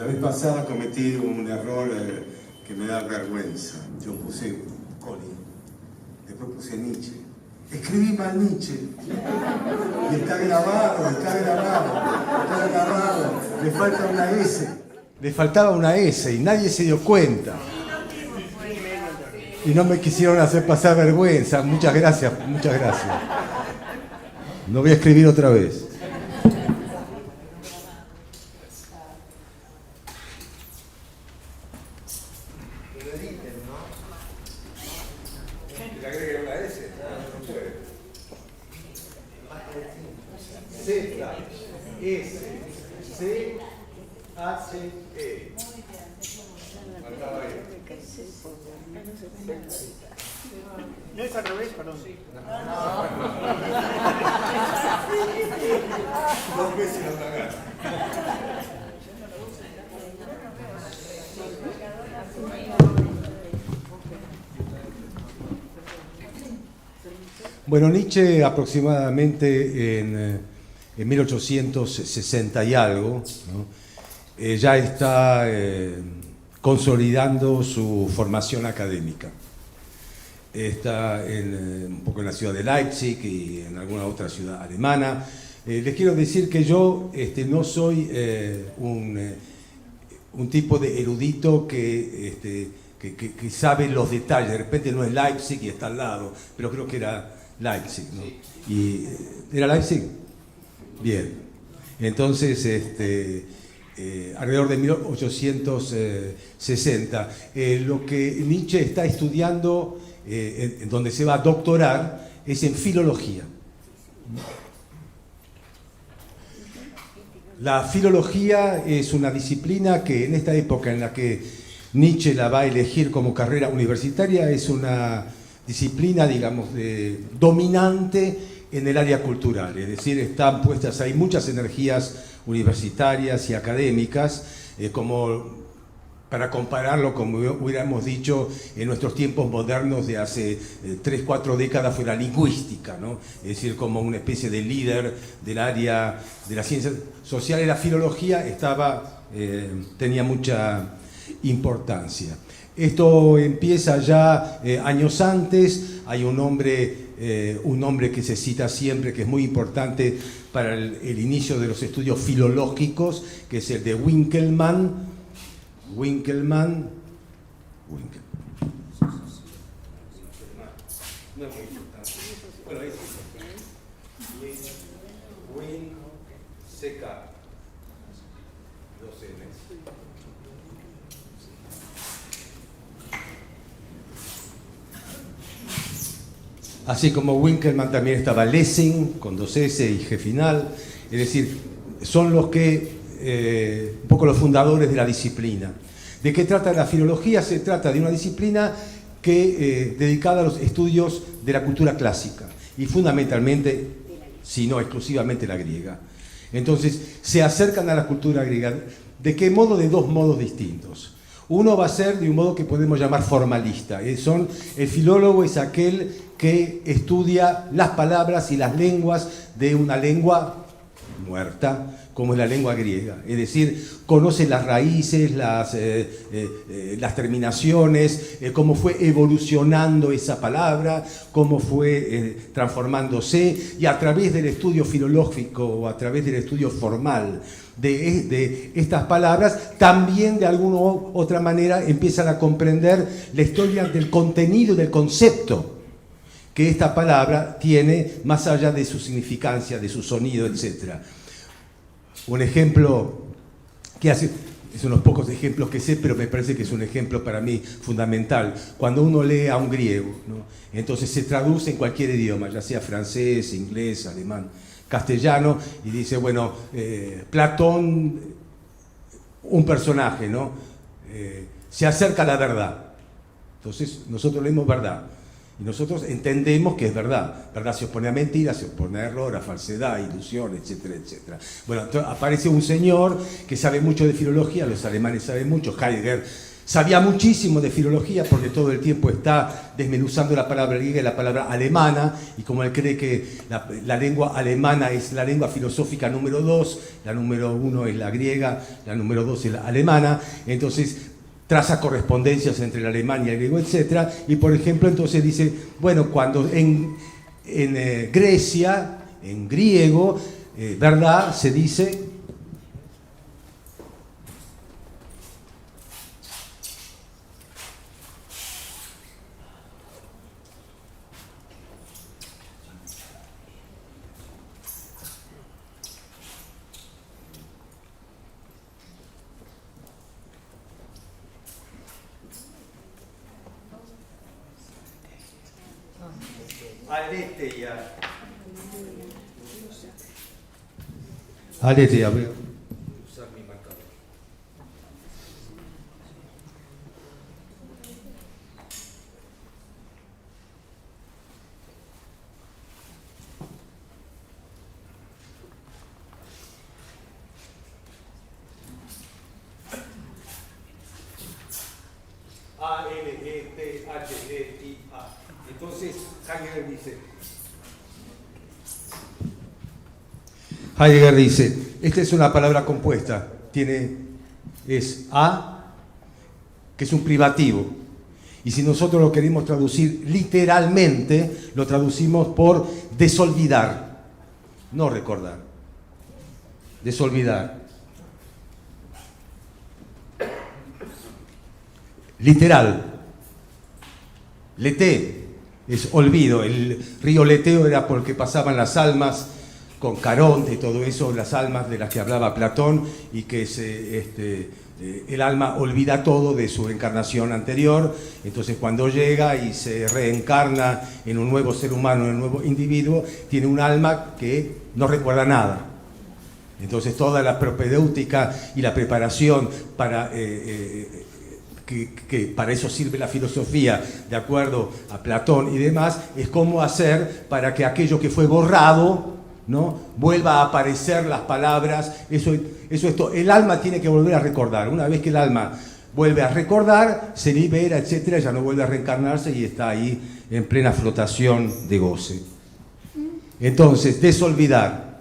La vez pasada cometí un error que me da vergüenza. Yo puse Coli, después puse Nietzsche. Escribí mal Nietzsche. Y está grabado. Le falta una S. Le faltaba una S y nadie se dio cuenta. Y no me quisieron hacer pasar vergüenza. Muchas gracias. No voy a escribir otra vez. No es al revés, perdón. Dos veces lo cagaron. Bueno, Nietzsche aproximadamente en 1860 y algo, ¿no? Ya está consolidando su formación académica. Está un poco en la ciudad de Leipzig y en alguna otra ciudad alemana. Les quiero decir que yo no soy un tipo de erudito que sabe los detalles. De repente no es Leipzig y está al lado, pero creo que era Leipzig, ¿no? Y, ¿era Leipzig? Bien. Entonces, alrededor de 1860, lo que Nietzsche está estudiando, en donde se va a doctorar, es en filología. La filología es una disciplina que en esta época en la que Nietzsche la va a elegir como carrera universitaria es una disciplina, digamos, dominante en el área cultural, es decir, están puestas ahí muchas energías universitarias y académicas, como para compararlo, como hubiéramos dicho en nuestros tiempos modernos de hace 3-4 décadas, fue la lingüística, ¿no? Es decir, como una especie de líder del área de las ciencias sociales. La filología tenía mucha importancia. Esto empieza ya años antes. Hay un nombre que se cita siempre, que es muy importante para el inicio de los estudios filológicos, que es el de Winckelmann. No es muy importante. Bueno, ahí sí. Win-Seca. 2 N. Así como Winckelmann también estaba Lessing, con 2 S y G final. Es decir, son los que, un poco los fundadores de la disciplina. ¿De qué trata la filología? Se trata de una disciplina dedicada a los estudios de la cultura clásica y fundamentalmente, si no exclusivamente, la griega. Entonces, se acercan a la cultura griega. ¿De qué modo? De 2 modos distintos. Uno va a ser de un modo que podemos llamar formalista. El filólogo es aquel que estudia las palabras y las lenguas de una lengua muerta, como es la lengua griega. Es decir, conoce las raíces, las terminaciones, cómo fue evolucionando esa palabra, cómo fue transformándose, y a través del estudio filológico o a través del estudio formal de estas palabras, también de alguna u otra manera empiezan a comprender la historia del contenido, del concepto que esta palabra tiene, más allá de su significancia, de su sonido, etc. Un ejemplo que es unos pocos ejemplos que sé, pero me parece que es un ejemplo para mí fundamental. Cuando uno lee a un griego, ¿no? Entonces se traduce en cualquier idioma, ya sea francés, inglés, alemán, castellano, y dice, bueno, Platón, un personaje, ¿no? Se acerca a la verdad. Entonces nosotros leemos verdad. Y nosotros entendemos que es verdad. Verdad se opone a mentira, se opone a error, a falsedad, a ilusión, etcétera, etcétera. Bueno, entonces aparece un señor que sabe mucho de filología, los alemanes saben mucho, Heidegger Sabía muchísimo de filología porque todo el tiempo está desmenuzando la palabra griega y la palabra alemana, y como él cree que la lengua alemana es la lengua filosófica número 2, la número 1 es la griega, la número 2 es la alemana, entonces traza correspondencias entre el alemán y el griego, etc. Y por ejemplo, entonces dice, bueno, cuando en Grecia, en griego, ¿verdad? Se dice... Aletheia. Aletheia, voy a usar mi marcador. A-L-E-T-H-E-I-A. Entonces, Heidegger dice, esta es una palabra compuesta, es A, que es un privativo, y si nosotros lo queremos traducir literalmente, lo traducimos por desolvidar, no recordar, desolvidar. Literal. Leté es olvido. El río Leteo era porque pasaban las almas con Caronte y todo eso, las almas de las que hablaba Platón, y que el alma olvida todo de su encarnación anterior. Entonces cuando llega y se reencarna en un nuevo ser humano, en un nuevo individuo, tiene un alma que no recuerda nada. Entonces toda la propedéutica y la preparación para... Que para eso sirve la filosofía, de acuerdo a Platón y demás, es cómo hacer para que aquello que fue borrado, ¿no?, vuelva a aparecer las palabras. El alma tiene que volver a recordar. Una vez que el alma vuelve a recordar, se libera, etcétera, ya no vuelve a reencarnarse y está ahí en plena flotación de goce. Entonces, desolvidar.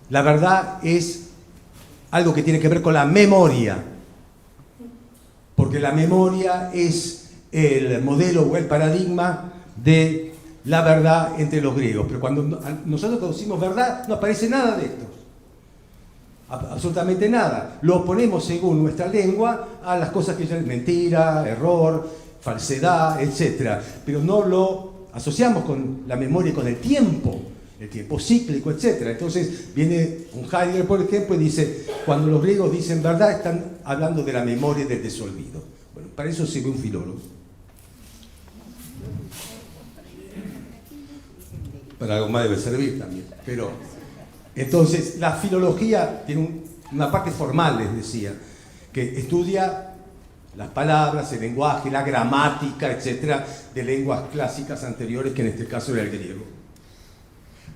La verdad es algo que tiene que ver con la memoria. Porque la memoria es el modelo o el paradigma de la verdad entre los griegos. Pero cuando nosotros traducimos verdad, no aparece nada de esto. Absolutamente nada. Lo ponemos según nuestra lengua a las cosas que ya es mentira, error, falsedad, etc. Pero no lo asociamos con la memoria y con el tiempo cíclico, etc. Entonces viene un Heidegger, por ejemplo, y dice, cuando los griegos dicen verdad, están hablando de la memoria y del desolvido. Bueno, para eso sirve un filólogo. Para algo más debe servir también. Pero, entonces, la filología tiene una parte formal, les decía, que estudia las palabras, el lenguaje, la gramática, etc., de lenguas clásicas anteriores, que en este caso era el griego.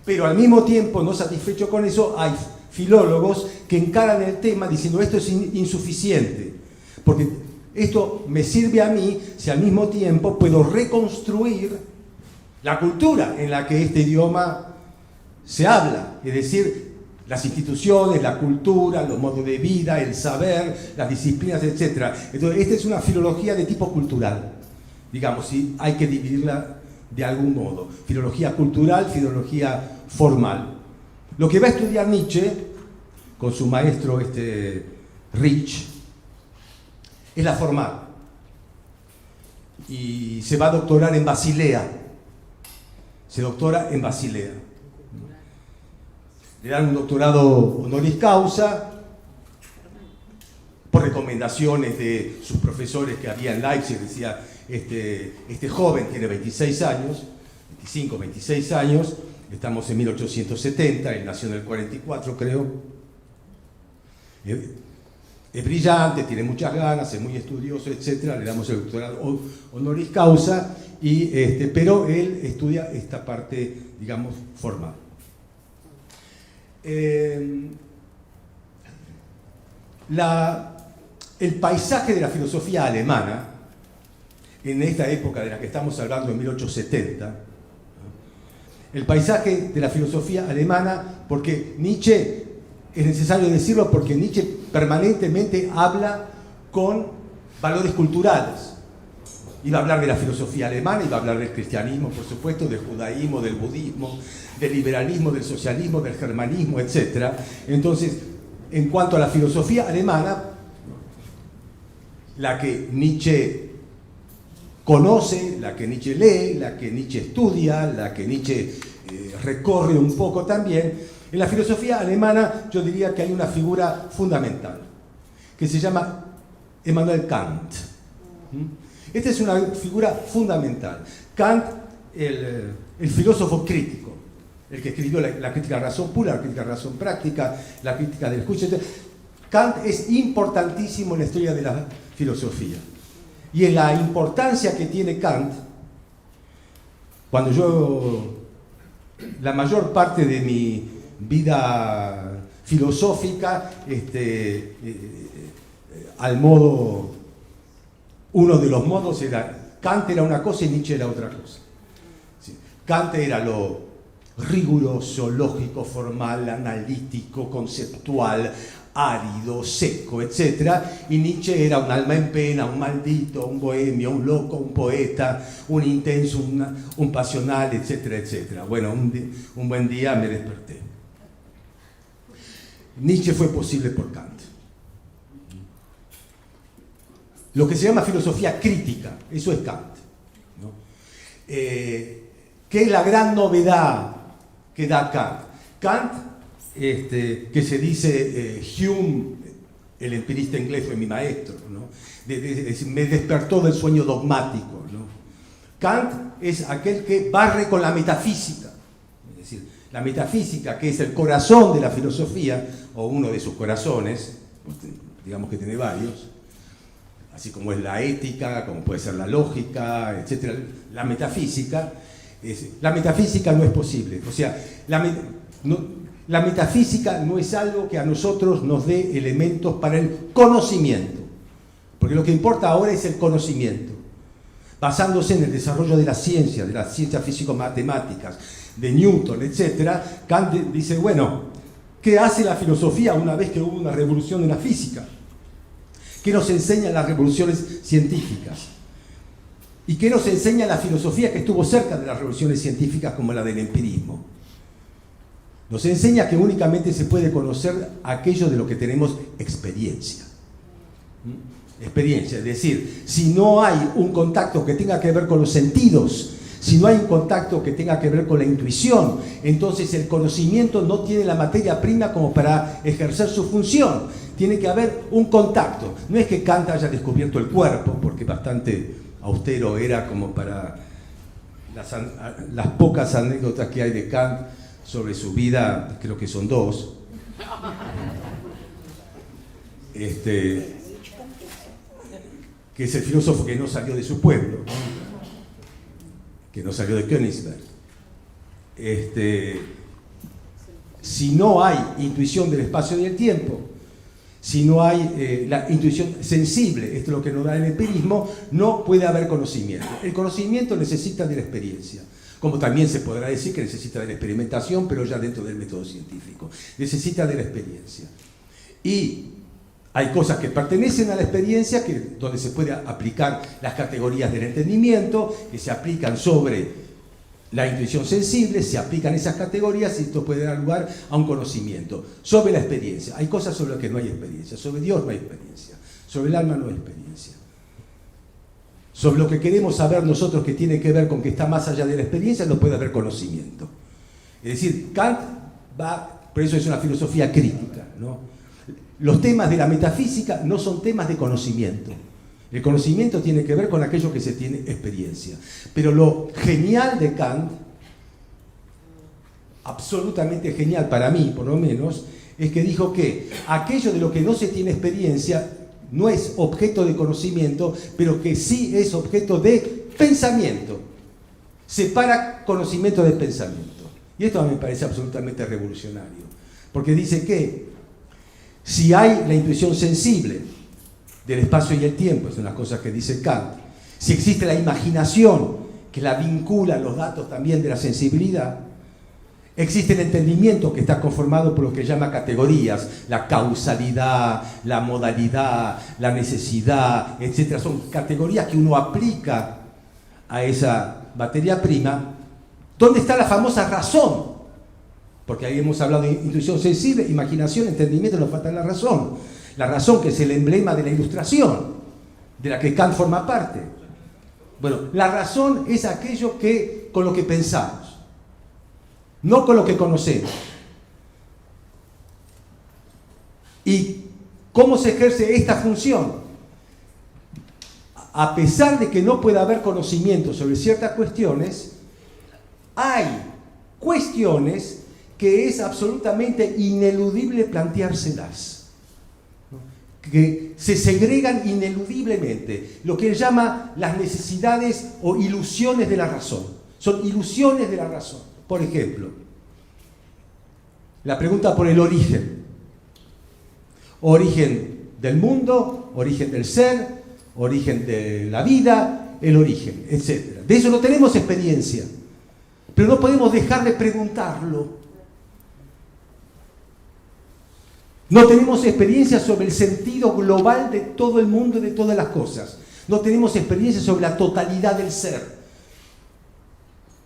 Pero al mismo tiempo, no satisfecho con eso, hay filólogos que encaran el tema diciendo esto es insuficiente, porque esto me sirve a mí si al mismo tiempo puedo reconstruir la cultura en la que este idioma se habla, es decir, las instituciones, la cultura, los modos de vida, el saber, las disciplinas, etc. Entonces, esta es una filología de tipo cultural, digamos, si hay que dividirla de algún modo. Filología cultural, filología formal. Lo que va a estudiar Nietzsche, con su maestro Rich, es la formal. Y se va a doctorar en Basilea. Se doctora en Basilea. Le dan un doctorado honoris causa, por recomendaciones de sus profesores que había en Leipzig. Decía, este joven tiene 26 años, 25, 26 años, estamos en 1870, él nació en el 44, creo. Es brillante, tiene muchas ganas, es muy estudioso, etc. Le damos el doctorado honoris causa, pero él estudia esta parte, digamos, formal. el paisaje de la filosofía alemana, en esta época de la que estamos hablando, en 1870, el paisaje de la filosofía alemana, porque Nietzsche, es necesario decirlo, porque Nietzsche permanentemente habla con valores culturales. Iba a hablar de la filosofía alemana, iba a hablar del cristianismo, por supuesto, del judaísmo, del budismo, del liberalismo, del socialismo, del germanismo, etc. Entonces, en cuanto a la filosofía alemana, la que Nietzsche conoce, la que Nietzsche lee, la que Nietzsche estudia, la que Nietzsche recorre un poco también, en la filosofía alemana yo diría que hay una figura fundamental, que se llama Immanuel Kant. Esta es una figura fundamental. Kant, el filósofo crítico, el que escribió la crítica de la razón pura, la crítica de la razón práctica, la crítica del juicio. Kant es importantísimo en la historia de la filosofía. Y en la importancia que tiene Kant, cuando yo, la mayor parte de mi vida filosófica, al modo, uno de los modos era, Kant era una cosa y Nietzsche era otra cosa. Sí. Kant era lo riguroso, lógico, formal, analítico, conceptual, árido, seco, etc. Y Nietzsche era un alma en pena, un maldito, un bohemio, un loco, un poeta, un intenso, un pasional, etcétera, etcétera. Bueno, un buen día me desperté. Nietzsche fue posible por Kant. Lo que se llama filosofía crítica, eso es Kant, ¿no? ¿Qué es la gran novedad que da Kant? Kant, que se dice Hume, el empirista inglés, fue mi maestro, ¿no? Me despertó del sueño dogmático, ¿no? Kant es aquel que barre con la metafísica, es decir, la metafísica, que es el corazón de la filosofía, o uno de sus corazones, digamos que tiene varios, así como es la ética, como puede ser la lógica, etc. La metafísica no es posible. O sea, la metafísica no es algo que a nosotros nos dé elementos para el conocimiento, porque lo que importa ahora es el conocimiento. Basándose en el desarrollo de las ciencias físico-matemáticas, de Newton, etc., Kant dice, bueno, ¿qué hace la filosofía una vez que hubo una revolución en la física? ¿Qué nos enseñan las revoluciones científicas? ¿Y qué nos enseña la filosofía que estuvo cerca de las revoluciones científicas como la del empirismo? Nos enseña que únicamente se puede conocer aquello de lo que tenemos experiencia. Experiencia, es decir, si no hay un contacto que tenga que ver con los sentidos, si no hay un contacto que tenga que ver con la intuición, entonces el conocimiento no tiene la materia prima como para ejercer su función. Tiene que haber un contacto. No es que Kant haya descubierto el cuerpo, porque bastante austero era como para las pocas anécdotas que hay de Kant sobre su vida, creo que son dos. Que es el filósofo que no salió de su pueblo, que no salió de Königsberg. Si no hay intuición del espacio y del tiempo, si no hay la intuición sensible, esto es lo que nos da el empirismo, no puede haber conocimiento. El conocimiento necesita de la experiencia, como también se podrá decir que necesita de la experimentación, pero ya dentro del método científico. Necesita de la experiencia. Y hay cosas que pertenecen a la experiencia, donde se puede aplicar las categorías del entendimiento, que se aplican sobre la intuición sensible, se aplican esas categorías y esto puede dar lugar a un conocimiento. Sobre la experiencia, hay cosas sobre las que no hay experiencia. Sobre Dios no hay experiencia. Sobre el alma no hay experiencia. Sobre lo que queremos saber nosotros que tiene que ver con que está más allá de la experiencia, no puede haber conocimiento. Es decir, Kant por eso es una filosofía crítica, ¿no? Los temas de la metafísica no son temas de conocimiento. El conocimiento tiene que ver con aquello que se tiene experiencia. Pero lo genial de Kant, absolutamente genial para mí por lo menos, es que dijo que aquello de lo que no se tiene experiencia no es objeto de conocimiento, pero que sí es objeto de pensamiento. Separa conocimiento de pensamiento. Y esto a mí me parece absolutamente revolucionario. Porque dice que si hay la intuición sensible, del espacio y el tiempo, es una cosa que dice Kant. Si existe la imaginación, que la vincula a los datos también de la sensibilidad, existe el entendimiento que está conformado por lo que llama categorías, la causalidad, la modalidad, la necesidad, etc. Son categorías que uno aplica a esa materia prima. ¿Dónde está la famosa razón? Porque ahí hemos hablado de intuición sensible, imaginación, entendimiento, nos falta la razón. La razón, que es el emblema de la ilustración, de la que Kant forma parte. Bueno, la razón es aquello que, con lo que pensamos, no con lo que conocemos. ¿Y cómo se ejerce esta función? A pesar de que no pueda haber conocimiento sobre ciertas cuestiones, hay cuestiones que es absolutamente ineludible planteárselas, que se segregan ineludiblemente, lo que él llama las necesidades o ilusiones de la razón. Son ilusiones de la razón. Por ejemplo, la pregunta por el origen. Origen del mundo, origen del ser, origen de la vida, el origen, etc. De eso no tenemos experiencia, pero no podemos dejar de preguntarlo. No tenemos experiencia sobre el sentido global de todo el mundo y de todas las cosas. No tenemos experiencia sobre la totalidad del ser.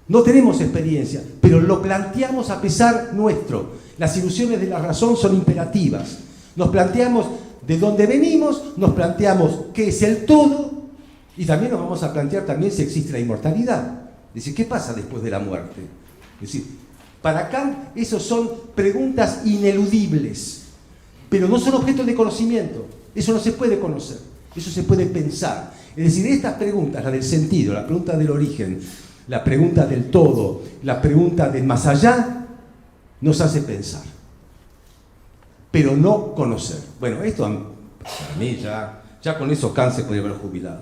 No tenemos experiencia, pero lo planteamos a pesar nuestro. Las ilusiones de la razón son imperativas. Nos planteamos de dónde venimos, nos planteamos qué es el todo, y también nos vamos a plantear también si existe la inmortalidad. Es decir, ¿qué pasa después de la muerte? Es decir, para Kant, esos son preguntas ineludibles. Pero no son objetos de conocimiento. Eso no se puede conocer. Eso se puede pensar. Es decir, estas preguntas, la del sentido, la pregunta del origen, la pregunta del todo, la pregunta del más allá, nos hace pensar. Pero no conocer. Bueno, esto para mí ya con eso Kant se podría haber jubilado.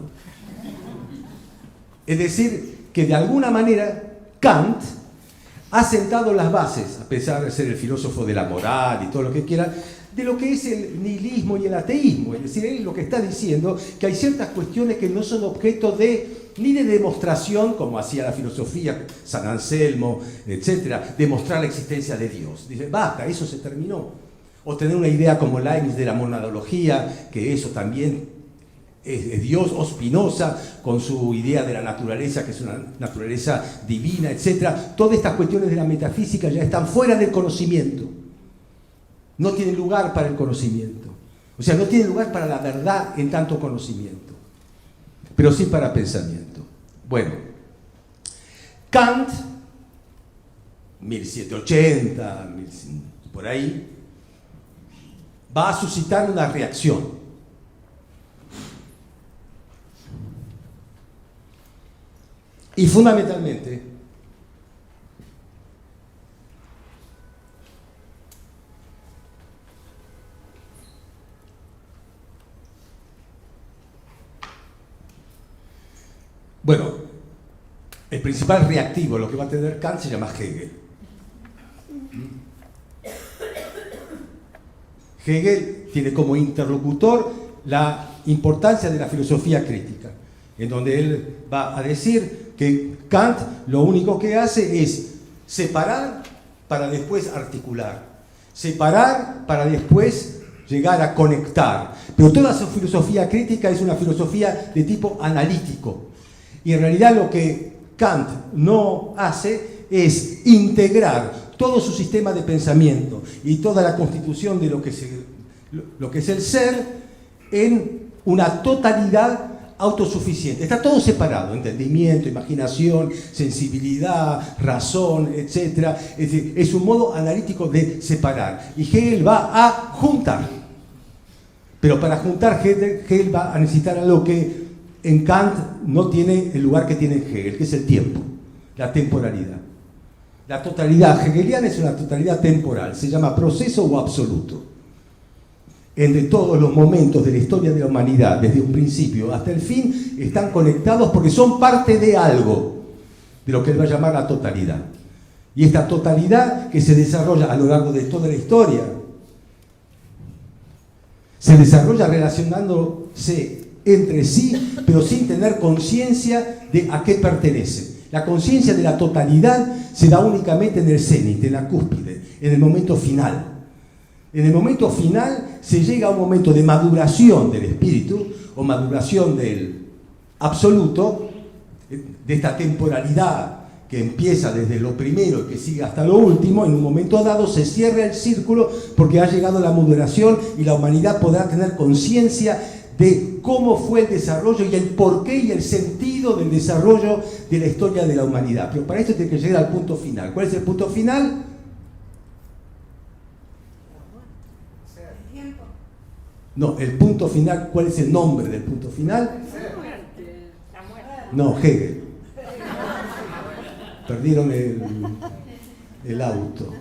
Es decir, que de alguna manera Kant ha sentado las bases, a pesar de ser el filósofo de la moral y todo lo que quiera, de lo que es el nihilismo y el ateísmo. Es decir, él lo que está diciendo que hay ciertas cuestiones que no son objeto ni de demostración, como hacía la filosofía, San Anselmo, etcétera, demostrar la existencia de Dios. Dice, basta, eso se terminó. O tener una idea como Leibniz de la monadología, que eso también es Dios, o Spinoza con su idea de la naturaleza, que es una naturaleza divina, etcétera. Todas estas cuestiones de la metafísica ya están fuera del conocimiento. No tienen lugar para el conocimiento. O sea, no tienen lugar para la verdad en tanto conocimiento, pero sí para pensamiento. Bueno, Kant, 1780, por ahí, va a suscitar una reacción. Y fundamentalmente, bueno, el principal reactivo, lo que va a tener Kant, se llama Hegel. Hegel tiene como interlocutor la importancia de la filosofía crítica, en donde él va a decir que Kant lo único que hace es separar para después articular, separar para después llegar a conectar. Pero toda su filosofía crítica es una filosofía de tipo analítico. Y en realidad lo que Kant no hace es integrar todo su sistema de pensamiento y toda la constitución de lo que es el ser en una totalidad autosuficiente. Está todo separado: entendimiento, imaginación, sensibilidad, razón, etc. Es decir, es un modo analítico de separar. Y Hegel va a juntar. Pero para juntar, Hegel va a necesitar algo que en Kant no tiene el lugar que tiene en Hegel, que es el tiempo, la temporalidad. La totalidad hegeliana es una totalidad temporal, se llama proceso o absoluto. Entre todos los momentos de la historia de la humanidad, desde un principio hasta el fin, están conectados porque son parte de algo, de lo que él va a llamar la totalidad. Y esta totalidad que se desarrolla a lo largo de toda la historia se desarrolla relacionándose entre sí, pero sin tener conciencia de a qué pertenece. La conciencia de la totalidad se da únicamente en el cénit, en la cúspide, en el momento final. En el momento final se llega a un momento de maduración del espíritu, o maduración del absoluto, de esta temporalidad que empieza desde lo primero y que sigue hasta lo último. En un momento dado se cierra el círculo porque ha llegado la maduración y la humanidad podrá tener conciencia de cómo fue el desarrollo y el porqué y el sentido del desarrollo de la historia de la humanidad. Pero para esto tiene que llegar al punto final. ¿Cuál es el punto final? No, el punto final, ¿cuál es el nombre del punto final? No, Hegel. Perdieron el auto.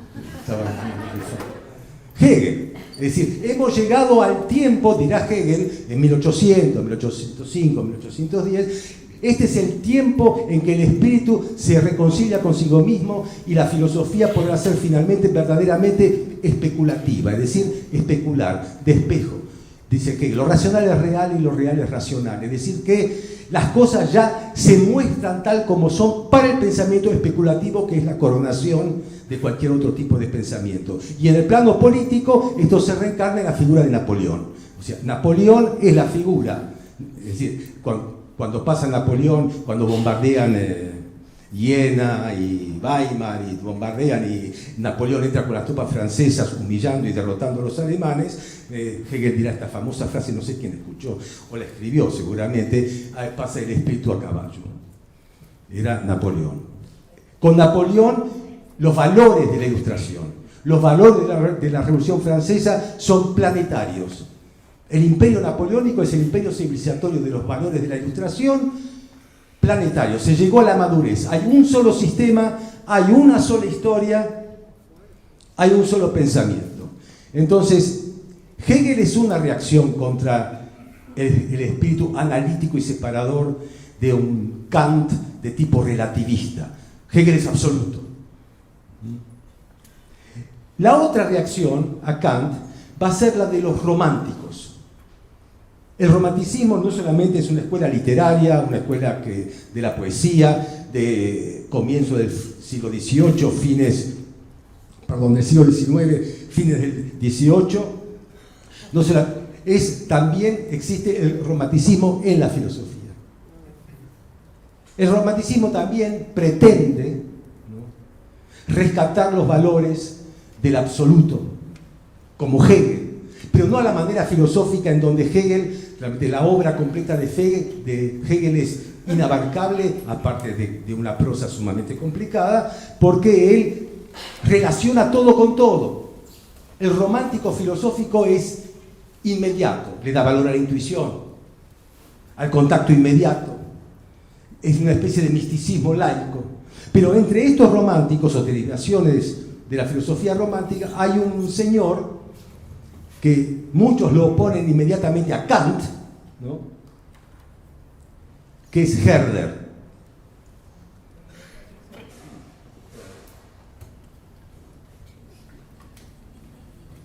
Hegel. Es decir, hemos llegado al tiempo, dirá Hegel, en 1800, 1805, 1810, este es el tiempo en que el espíritu se reconcilia consigo mismo y la filosofía podrá ser finalmente verdaderamente especulativa, es decir, especular, de espejo. Dice que lo racional es real y lo real es racional, es decir, que las cosas ya se muestran tal como son para el pensamiento especulativo, que es la coronación de cualquier otro tipo de pensamiento. Y en el plano político esto se reencarna en la figura de Napoleón. O sea, Napoleón es la figura. Es decir, cuando pasa Napoleón, cuando bombardean Jena y Weimar y bombardean y Napoleón entra con las tropas francesas humillando y derrotando a los alemanes, Hegel dirá esta famosa frase, no sé quién escuchó o la escribió seguramente: pasa el espíritu a caballo. Era Napoleón. Con Napoleón los valores de la Ilustración, los valores de la Revolución Francesa son planetarios. El imperio napoleónico es el imperio civilizatorio de los valores de la Ilustración, planetario. Se llegó a la madurez. Hay un solo sistema, hay una sola historia, hay un solo pensamiento. Entonces, Hegel es una reacción contra el espíritu analítico y separador de un Kant de tipo relativista. Hegel es absoluto. La otra reacción a Kant va a ser la de los románticos. El romanticismo no solamente es una escuela literaria, una escuela de la poesía, de comienzo del siglo XVIII, del siglo XIX, fines del XVIII. También existe el romanticismo en la filosofía. El romanticismo también pretende, ¿no?, rescatar los valores del absoluto, como Hegel, pero no a la manera filosófica en donde Hegel, de la obra completa de Hegel es inabarcable, aparte de una prosa sumamente complicada, porque él relaciona todo con todo. El romántico filosófico es inmediato, le da valor a la intuición, al contacto inmediato, es una especie de misticismo laico. Pero entre estos románticos o derivaciones de la filosofía romántica hay un señor que muchos lo oponen inmediatamente a Kant, ¿no?, que es Herder.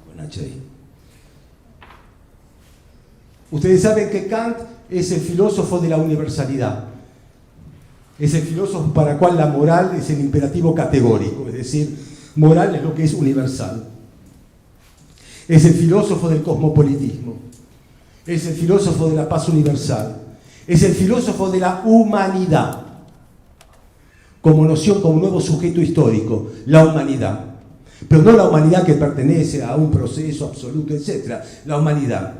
Con H ahí. Ustedes saben que Kant es el filósofo de la universalidad. Es el filósofo para el cual la moral es el imperativo categórico, es decir, moral es lo que es universal. Es el filósofo del cosmopolitismo, es el filósofo de la paz universal, es el filósofo de la humanidad, como noción, como nuevo sujeto histórico, la humanidad. Pero no la humanidad que pertenece a un proceso absoluto, etc. La humanidad.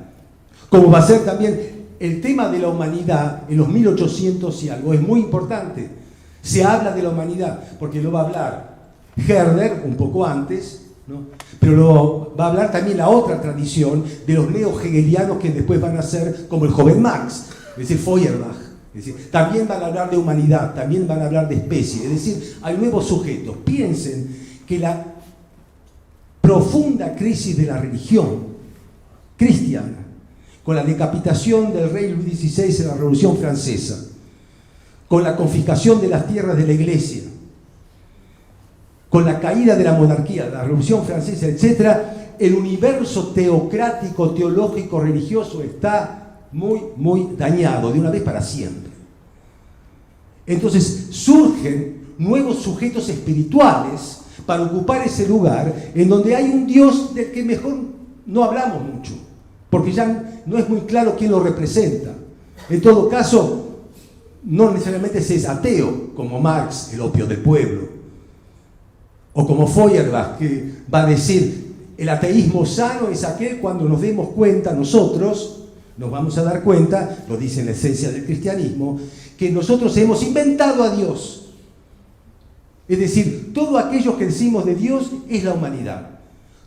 Como va a ser también el tema de la humanidad en los 1800 y algo, es muy importante. Se habla de la humanidad, porque lo va a hablar Herder un poco antes, ¿no?, pero lo va a hablar también la otra tradición de los neo-hegelianos que después van a ser como el joven Marx, es decir, Feuerbach. Es decir, también van a hablar de humanidad, también van a hablar de especie, es decir, hay nuevos sujetos. Piensen que la profunda crisis de la religión cristiana, con la decapitación del rey Luis XVI en la Revolución Francesa, con la confiscación de las tierras de la Iglesia, con la caída de la monarquía, la Revolución Francesa, etc., el universo teocrático, teológico, religioso está muy, muy dañado de una vez para siempre. Entonces surgen nuevos sujetos espirituales para ocupar ese lugar en donde hay un Dios del que mejor no hablamos mucho, porque ya no es muy claro quién lo representa. En todo caso, no necesariamente se es ateo, como Marx, el opio del pueblo, o como Feuerbach, que va a decir, el ateísmo sano es aquel cuando nos demos cuenta nosotros, nos vamos a dar cuenta, lo dice en la esencia del cristianismo, que nosotros hemos inventado a Dios. Es decir, todo aquello que decimos de Dios es la humanidad.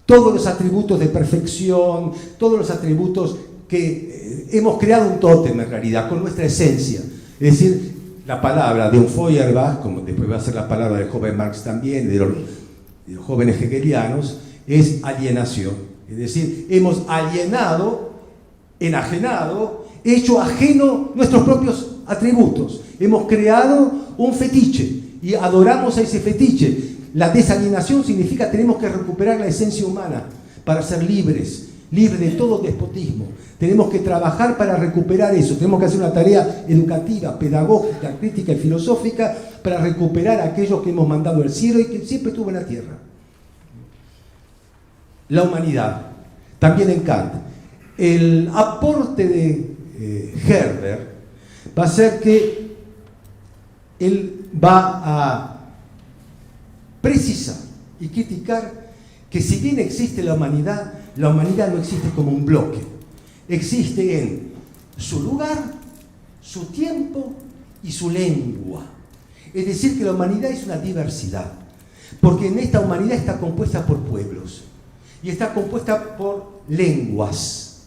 Todos los atributos de perfección, todos los atributos que hemos creado un tótem en realidad, con nuestra esencia. Es decir, la palabra de un Feuerbach, como después va a ser la palabra del joven Marx también, de los jóvenes hegelianos, es alienación. Es decir, hemos alienado, enajenado, hecho ajeno nuestros propios atributos. Hemos creado un fetiche y adoramos a ese fetiche. La desalienación significa que tenemos que recuperar la esencia humana para ser libres de todo despotismo. Tenemos que trabajar para recuperar eso. Tenemos que hacer una tarea educativa, pedagógica, crítica y filosófica para recuperar aquello que hemos mandado al cielo y que siempre estuvo en la tierra. La humanidad, también en Kant. El aporte de Herder va a ser que él va a precisar y criticar que si bien existe la humanidad no existe como un bloque. Existe en su lugar, su tiempo y su lengua. Es decir, que la humanidad es una diversidad, porque en esta humanidad está compuesta por pueblos y está compuesta por lenguas.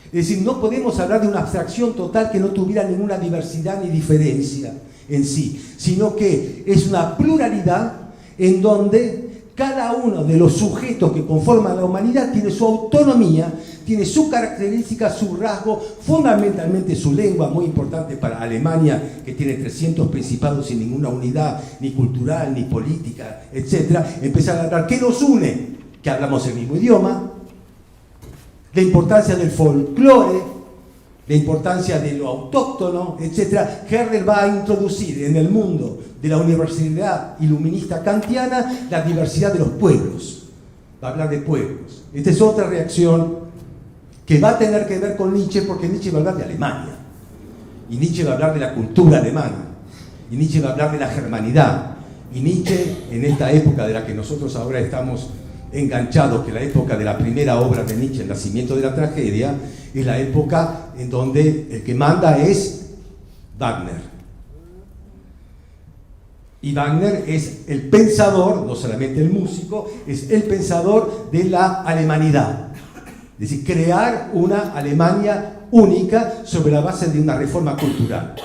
Es decir, no podemos hablar de una abstracción total que no tuviera ninguna diversidad ni diferencia en sí, sino que es una pluralidad en donde cada uno de los sujetos que conforman la humanidad tiene su autonomía, tiene su característica, su rasgo, fundamentalmente su lengua, muy importante para Alemania, que tiene 300 principados sin ninguna unidad, ni cultural, ni política, etc. Empezar a hablar, ¿qué nos une? Que hablamos el mismo idioma, la importancia del folclore, la importancia de lo autóctono, etc. Herder va a introducir en el mundo de la universidad iluminista kantiana la diversidad de los pueblos. Va a hablar de pueblos. Esta es otra reacción que va a tener que ver con Nietzsche, porque Nietzsche va a hablar de Alemania. Y Nietzsche va a hablar de la cultura alemana. Y Nietzsche va a hablar de la germanidad. Y Nietzsche, en esta época de la que nosotros ahora estamos enganchados, que es la época de la primera obra de Nietzsche, El nacimiento de la tragedia, es la época en donde el que manda es Wagner. Y Wagner es el pensador, no solamente el músico, es el pensador de la alemanidad. Es decir, crear una Alemania única sobre la base de una reforma cultural.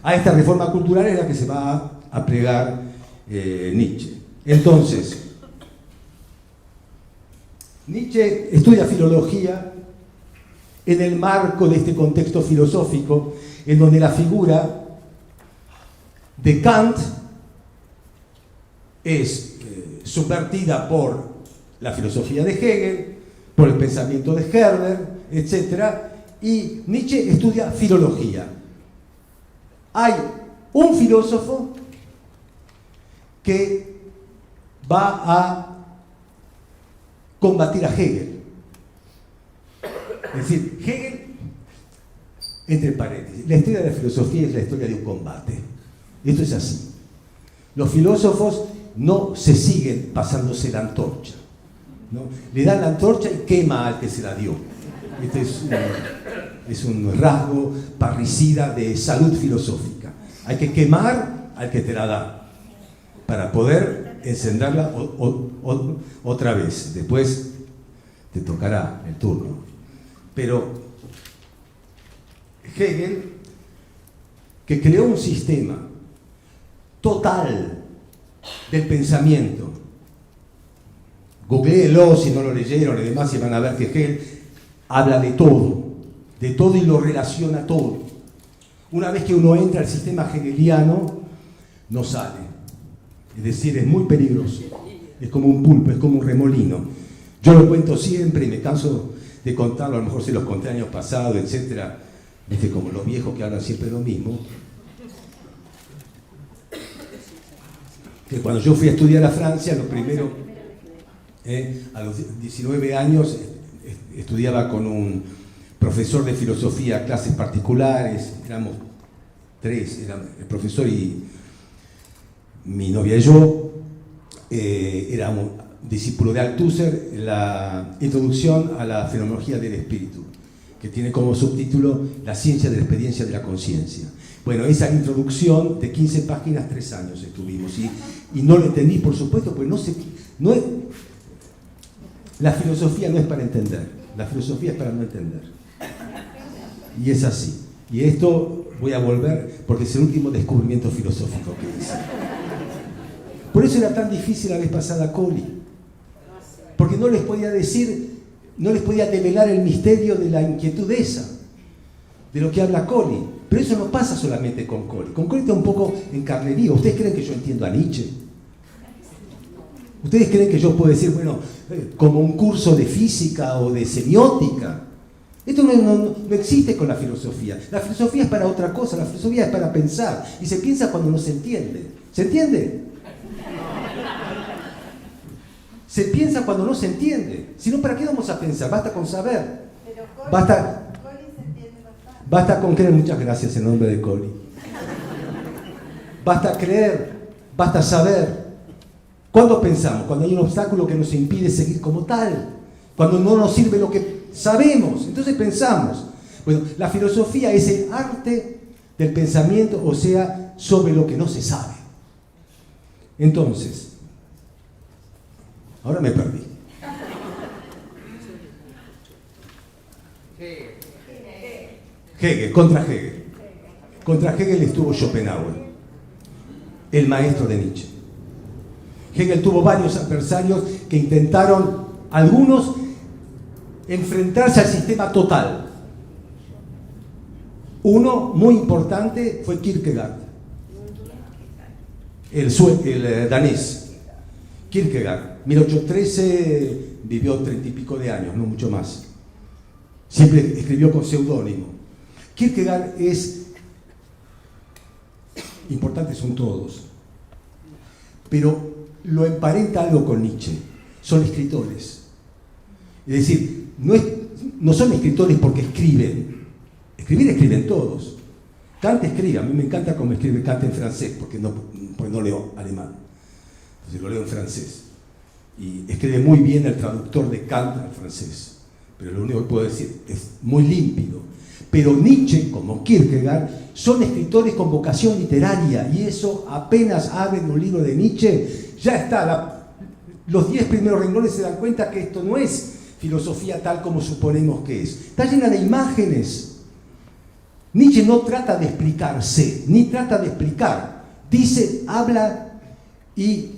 A esta reforma cultural es la que se va a plegar Nietzsche. Entonces, Nietzsche estudia filología en el marco de este contexto filosófico en donde la figura de Kant es subvertida por la filosofía de Hegel, por el pensamiento de Herder, etc. Y Nietzsche estudia filología. Hay un filósofo que va a combatir a Hegel. Es decir, Hegel, entre paréntesis, la historia de la filosofía es la historia de un combate. Esto es así. Los filósofos no se siguen pasándose la antorcha, ¿no? Le dan la antorcha y quema al que se la dio. Este es un rasgo parricida de salud filosófica. Hay que quemar al que te la da para poder encenderla otra vez. Después te tocará el turno. Pero Hegel, que creó un sistema total del pensamiento, googleelo si no lo leyeron y demás y van a ver que Hegel habla de todo y lo relaciona todo. Una vez que uno entra al sistema hegeliano, no sale. Es decir, es muy peligroso. Es como un pulpo, es como un remolino. Yo lo cuento siempre y me canso de contarlo, a lo mejor se los conté años pasados, etc. Viste, como los viejos que hablan siempre lo mismo. Que cuando yo fui a estudiar a Francia, lo primero, a los 19 años, estudiaba con un profesor de filosofía, clases particulares, éramos 3, era el profesor y mi novia y yo, éramos discípulos de Althusser, la introducción a la fenomenología del espíritu, que tiene como subtítulo La ciencia de la experiencia de la conciencia. Bueno, esa introducción de 15 páginas, 3 años estuvimos, y no lo entendí, por supuesto, pues la filosofía no es para entender, la filosofía es para no entender. Y es así. Y esto voy a volver, porque es el último descubrimiento filosófico que hice. Por eso era tan difícil la vez pasada Colli, porque no les podía decir, no les podía develar el misterio de la inquietud esa, de lo que habla Colli. Pero eso no pasa solamente con Colli. Con Colli está un poco en carne viva. ¿Ustedes creen que yo entiendo a Nietzsche? ¿Ustedes creen que yo puedo decir, bueno, como un curso de física o de semiótica? Esto no existe con la filosofía. La filosofía es para otra cosa, la filosofía es para pensar. Y se piensa cuando no se entiende. ¿Se entiende? Se piensa cuando no se entiende. Si no, ¿para qué vamos a pensar? Basta con saber. Basta con creer. Muchas gracias en nombre de Colli. Basta creer, basta saber. ¿Cuándo pensamos? Cuando hay un obstáculo que nos impide seguir como tal. Cuando no nos sirve lo que sabemos. Entonces pensamos. Bueno, la filosofía es el arte del pensamiento, o sea, sobre lo que no se sabe. Entonces, ahora me perdí. Hegel, contra Hegel. Contra Hegel estuvo Schopenhauer, el maestro de Nietzsche. Hegel tuvo varios adversarios que intentaron, algunos, enfrentarse al sistema total. Uno muy importante fue Kierkegaard, el danés. Kierkegaard, 1813, vivió 30 y pico de años, no mucho más. Siempre escribió con seudónimo. Kierkegaard es, importantes son todos, pero lo emparenta algo con Nietzsche. Son escritores. Es decir, no son escritores porque escriben. Escriben todos. Kant escribe, a mí me encanta cómo escribe Kant en francés, porque no leo alemán. Entonces lo leo en francés. Y escribe muy bien el traductor de Kant al francés. Pero lo único que puedo decir es muy límpido. Pero Nietzsche, como Kierkegaard, son escritores con vocación literaria, y eso apenas abren un libro de Nietzsche, ya está. Los 10 primeros renglones se dan cuenta que esto no es filosofía tal como suponemos que es. Está llena de imágenes. Nietzsche no trata de explicarse, ni trata de explicar. Dice, habla y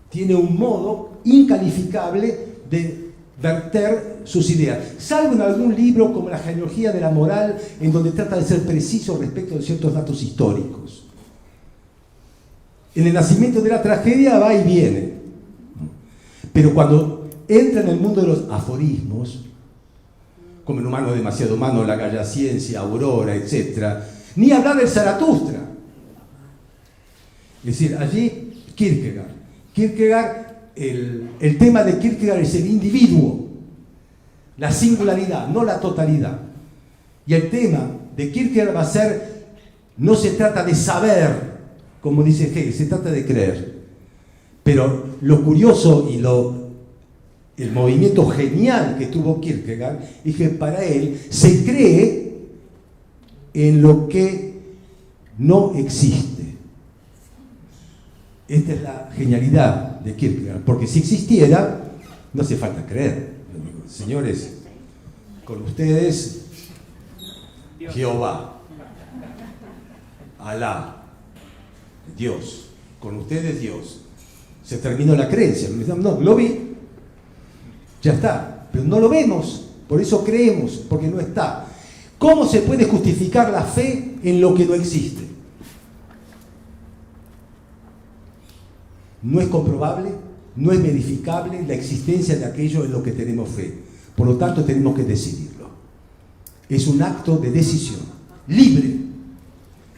tiene un modo incalificable de verter sus ideas, salvo en algún libro como La genealogía de la moral, en donde trata de ser preciso respecto de ciertos datos históricos. En El nacimiento de la tragedia va y viene, pero cuando entra en el mundo de los aforismos, como en Humano demasiado humano, La Galla Ciencia, Aurora, etc., ni hablar del Zaratustra. Es decir, allí Kierkegaard, el tema de Kierkegaard es el individuo, la singularidad, no la totalidad. Y el tema de Kierkegaard va a ser, no se trata de saber, como dice Hegel, se trata de creer. Pero lo curioso y el movimiento genial que tuvo Kierkegaard es que para él se cree en lo que no existe. Esta es la genialidad de Kierkegaard, porque si existiera, no hace falta creer. Señores, con ustedes, Jehová, Alá, Dios, con ustedes Dios. Se terminó la creencia. No, lo vi, ya está, pero no lo vemos, por eso creemos, porque no está. ¿Cómo se puede justificar la fe en lo que no existe? ¿No es comprobable? no es verificable la existencia de aquello en lo que tenemos fe. Por lo tanto, tenemos que decidirlo. Es un acto de decisión, libre,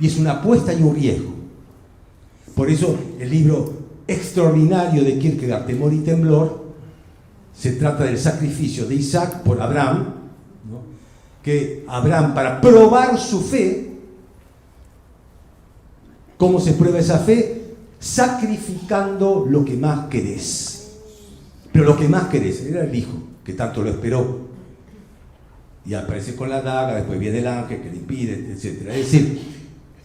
y es una apuesta y un riesgo. Por eso, el libro extraordinario de Kierkegaard, Temor y Temblor, se trata del sacrificio de Isaac por Abraham, ¿no? Que Abraham, para probar su fe, ¿cómo se prueba esa fe? Sacrificando lo que más querés. Pero lo que más querés era el hijo, que tanto lo esperó. Y aparece con la daga, después viene el ángel que le impide, etc. Es decir,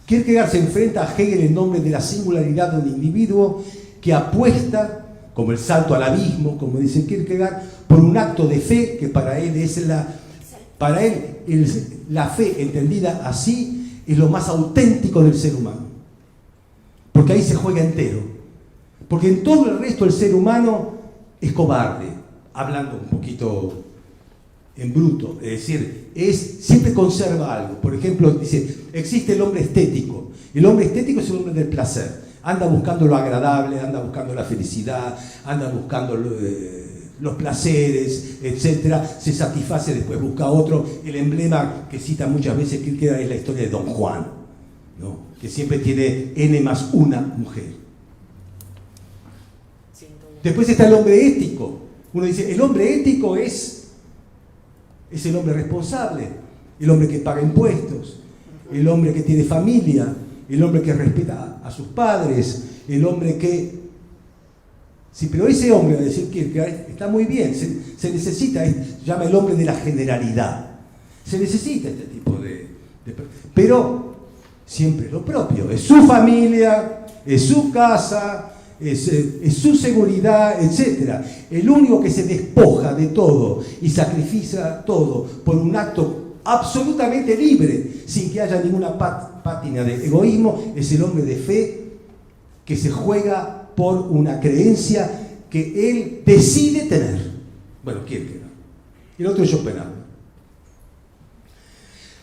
Kierkegaard se enfrenta a Hegel en nombre de la singularidad de un individuo que apuesta, como el salto al abismo, como dice Kierkegaard, por un acto de fe que para él es la fe entendida así es lo más auténtico del ser humano. Porque ahí se juega entero. Porque en todo el resto el ser humano es cobarde, hablando un poquito en bruto, es decir, siempre conserva algo. Por ejemplo, dice, existe el hombre estético. El hombre estético es el hombre del placer. Anda buscando lo agradable, anda buscando la felicidad, anda buscando los placeres, etc. Se satisface, después busca otro. El emblema que cita muchas veces Kierkegaard es la historia de Don Juan, ¿no? Que siempre tiene N más una mujer. Después está el hombre ético. Uno dice, el hombre ético es el hombre responsable, el hombre que paga impuestos, el hombre que tiene familia, el hombre que respeta a sus padres, el hombre que... Sí, pero ese hombre, va a decir Kierkegaard, está muy bien, se necesita, se llama el hombre de la generalidad. Se necesita este tipo de... Pero siempre lo propio, es su familia, es su casa, es su seguridad, etc. El único que se despoja de todo y sacrifica todo por un acto absolutamente libre, sin que haya ninguna pátina de egoísmo, es el hombre de fe que se juega por una creencia que él decide tener. Bueno, Kierkegaard. Y el otro es Schopenhauer.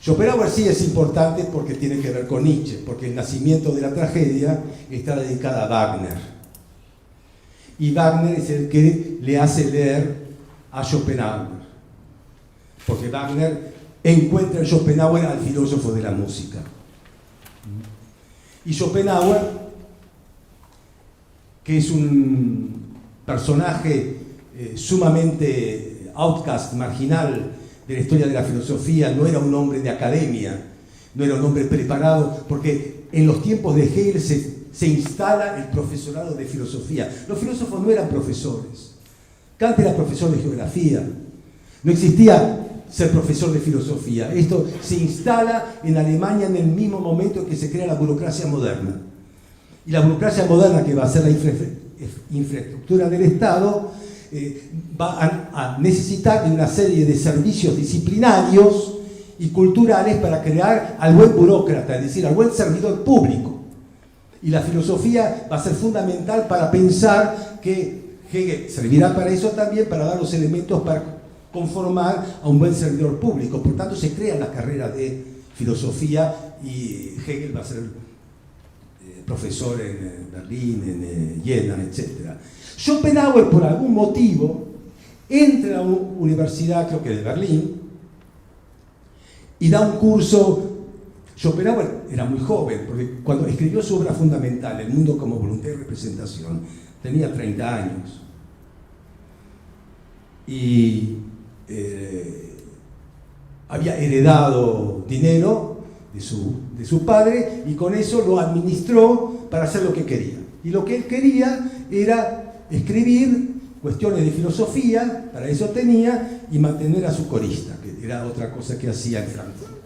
Schopenhauer sí es importante porque tiene que ver con Nietzsche, porque el nacimiento de la tragedia está dedicada a Wagner. Y Wagner es el que le hace leer a Schopenhauer. Porque Wagner encuentra en Schopenhauer al filósofo de la música. Y Schopenhauer, que es un personaje sumamente outcast, marginal de la historia de la filosofía, no era un hombre de academia, no era un hombre preparado, porque en los tiempos de Hegel se instala el profesorado de filosofía. Los filósofos no eran profesores. Kant era profesor de geografía. No existía ser profesor de filosofía. Esto se instala en Alemania en el mismo momento en que se crea la burocracia moderna. Y la burocracia moderna, que va a ser la infraestructura del Estado, va a necesitar de una serie de servicios disciplinarios y culturales para crear al buen burócrata, es decir, al buen servidor público. Y la filosofía va a ser fundamental para pensar que Hegel servirá para eso también, para dar los elementos para conformar a un buen servidor público. Por tanto, se crea la carrera de filosofía y Hegel va a ser profesor en Berlín, en Jena, etc. Schopenhauer, por algún motivo, entra a una universidad, creo que de Berlín, y da un curso. Schopenhauer era muy joven, porque cuando escribió su obra fundamental, El mundo como voluntad y representación, tenía 30 años. Y había heredado dinero de su padre, y con eso lo administró para hacer lo que quería. Y lo que él quería era escribir cuestiones de filosofía, para eso tenía, y mantener a su corista, que era otra cosa que hacía en Frankfurt.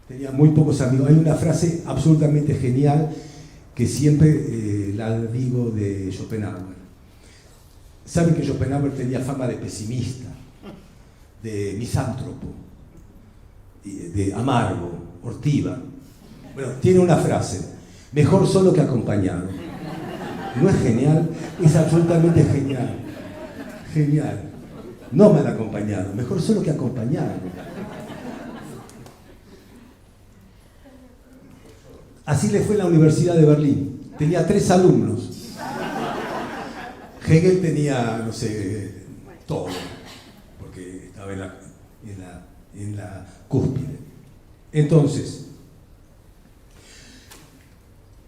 Tenía muy pocos amigos. Hay una frase absolutamente genial que siempre la digo de Schopenhauer. Saben que Schopenhauer tenía fama de pesimista, de misántropo, de amargo, hortiva. Bueno, tiene una frase: mejor solo que acompañado. ¿No es genial? Es absolutamente genial. Genial. No mal acompañado, mejor solo que acompañado. Así le fue en la Universidad de Berlín. Tenía 3 alumnos. Hegel tenía, no sé, todo, porque estaba en la cúspide. Entonces,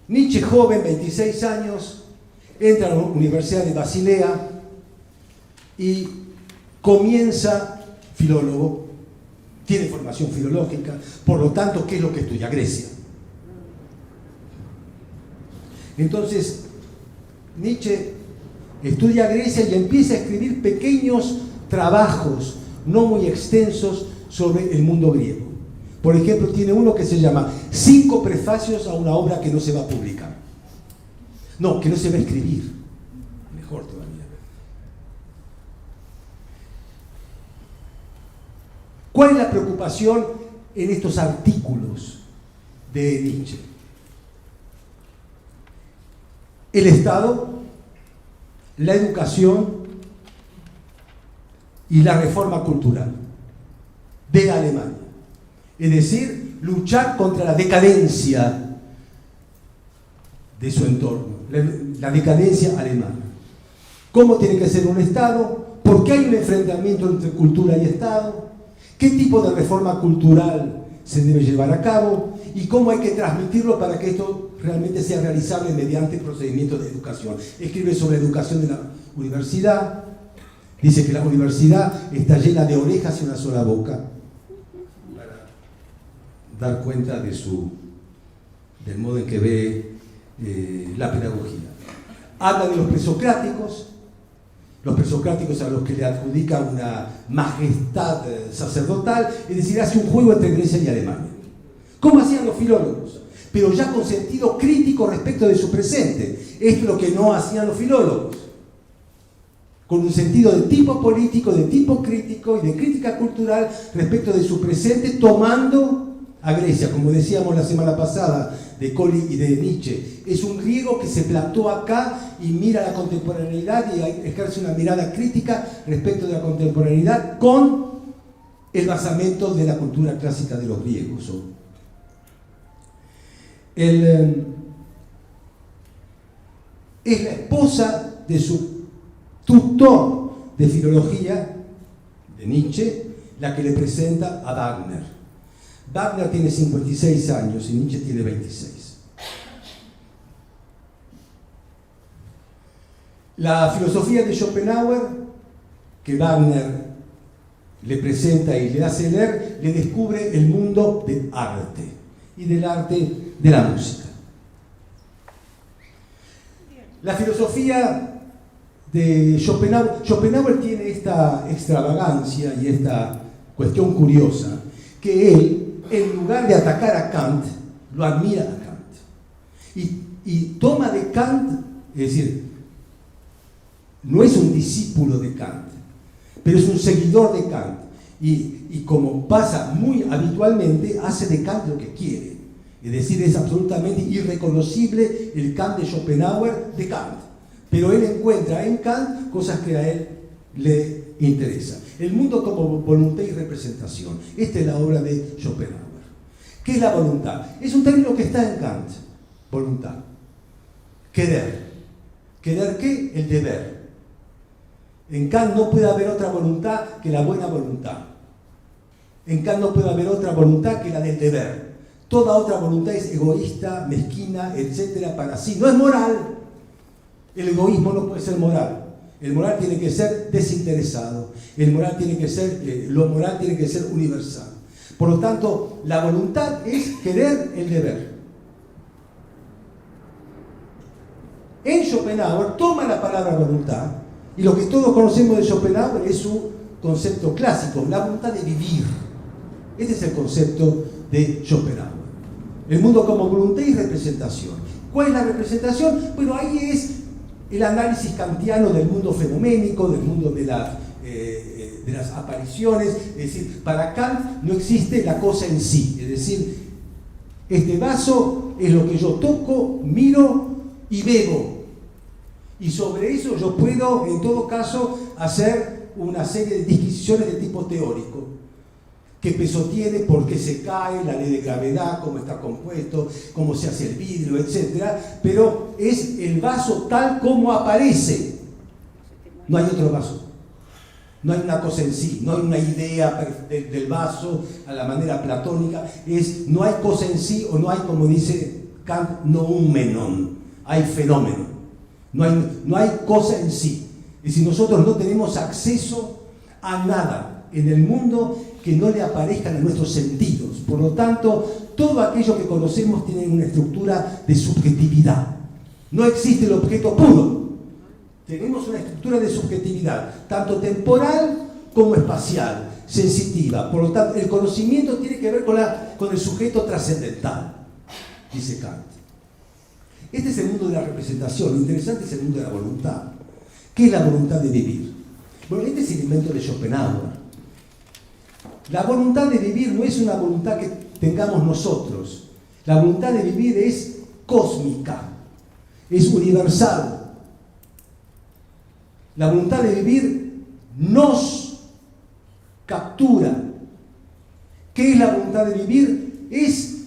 Nietzsche, joven, 26 años, entra a la Universidad de Basilea y comienza filólogo, tiene formación filológica, por lo tanto, ¿qué es lo que estudia? Grecia. Entonces, Nietzsche estudia Grecia y empieza a escribir pequeños trabajos, no muy extensos, sobre el mundo griego. Por ejemplo, tiene uno que se llama 5 prefacios a una obra que no se va a publicar. No, que no se va a escribir. Mejor todavía. ¿Cuál es la preocupación en estos artículos de Nietzsche? El Estado, la educación y la reforma cultural de Alemania. Es decir, luchar contra la decadencia de su entorno, la decadencia alemana. ¿Cómo tiene que ser un Estado? ¿Por qué hay un enfrentamiento entre cultura y Estado? ¿Qué tipo de reforma cultural se debe llevar a cabo? ¿Y cómo hay que transmitirlo para que esto realmente sea realizable mediante procedimientos de educación? Escribe sobre educación de la universidad. Dice que la universidad está llena de orejas y una sola boca, para dar cuenta del modo en que ve la pedagogía. Habla de los presocráticos a los que le adjudica una majestad sacerdotal, es decir, hace un juego entre Grecia y Alemania. ¿Cómo hacían los filólogos? Pero ya con sentido crítico respecto de su presente. Esto es lo que no hacían los filólogos. Con un sentido de tipo político, de tipo crítico y de crítica cultural respecto de su presente, tomando a Grecia, como decíamos la semana pasada, de Colli y de Nietzsche. Es un griego que se plantó acá y mira la contemporaneidad y ejerce una mirada crítica respecto de la contemporaneidad con el basamento de la cultura clásica de los griegos. Es la esposa de su tutor de filología, de Nietzsche, la que le presenta a Wagner. Wagner tiene 56 años y Nietzsche tiene 26. La filosofía de Schopenhauer, que Wagner le presenta y le hace leer, le descubre el mundo del arte y del arte de la música. La filosofía de Schopenhauer tiene esta extravagancia y esta cuestión curiosa, que él, en lugar de atacar a Kant, lo admira a Kant. Y toma de Kant, es decir, no es un discípulo de Kant, pero es un seguidor de Kant. Y como pasa muy habitualmente, hace de Kant lo que quiere. Es decir, es absolutamente irreconocible el Kant de Schopenhauer de Kant. Pero él encuentra en Kant cosas que a él le interesan. El mundo como voluntad y representación. Esta es la obra de Schopenhauer. ¿Qué es la voluntad? Es un término que está en Kant. Voluntad. Querer. ¿Querer qué? El deber. En Kant no puede haber otra voluntad que la buena voluntad. En Kant no puede haber otra voluntad que la del deber. Toda otra voluntad es egoísta, mezquina, etcétera, para sí. No es moral. El egoísmo no puede ser moral. El moral tiene que ser desinteresado. Lo moral tiene que ser universal. Por lo tanto, la voluntad es querer el deber. En Schopenhauer toma la palabra voluntad, y lo que todos conocemos de Schopenhauer es su concepto clásico, la voluntad de vivir. Este es el concepto de Schopenhauer. El mundo como voluntad y representación. ¿Cuál es la representación? Bueno, ahí es el análisis kantiano del mundo fenoménico, del mundo de las apariciones. Es decir, para Kant no existe la cosa en sí. Es decir, este vaso es lo que yo toco, miro y bebo. Y sobre eso yo puedo, en todo caso, hacer una serie de disquisiciones de tipo teórico. ¿Qué peso tiene? ¿Por qué se cae? La ley de gravedad, cómo está compuesto, cómo se hace el vidrio, etc. Pero es el vaso tal como aparece. No hay otro vaso. No hay una cosa en sí, no hay una idea del vaso a la manera platónica. No hay cosa en sí, o no hay, como dice Kant, noumenon. Hay fenómeno. No hay cosa en sí. Y si nosotros no tenemos acceso a nada en el mundo que no le aparezcan a nuestros sentidos. Por lo tanto, todo aquello que conocemos tiene una estructura de subjetividad. No existe el objeto puro. Tenemos una estructura de subjetividad, tanto temporal como espacial, sensitiva. Por lo tanto, el conocimiento tiene que ver con el sujeto trascendental, dice Kant. Este es el mundo de la representación. Lo interesante es el mundo de la voluntad. ¿Qué es la voluntad de vivir? Bueno, este es el invento de Schopenhauer. La voluntad de vivir no es una voluntad que tengamos nosotros. La voluntad de vivir es cósmica, es universal. La voluntad de vivir nos captura. ¿Qué es la voluntad de vivir? Es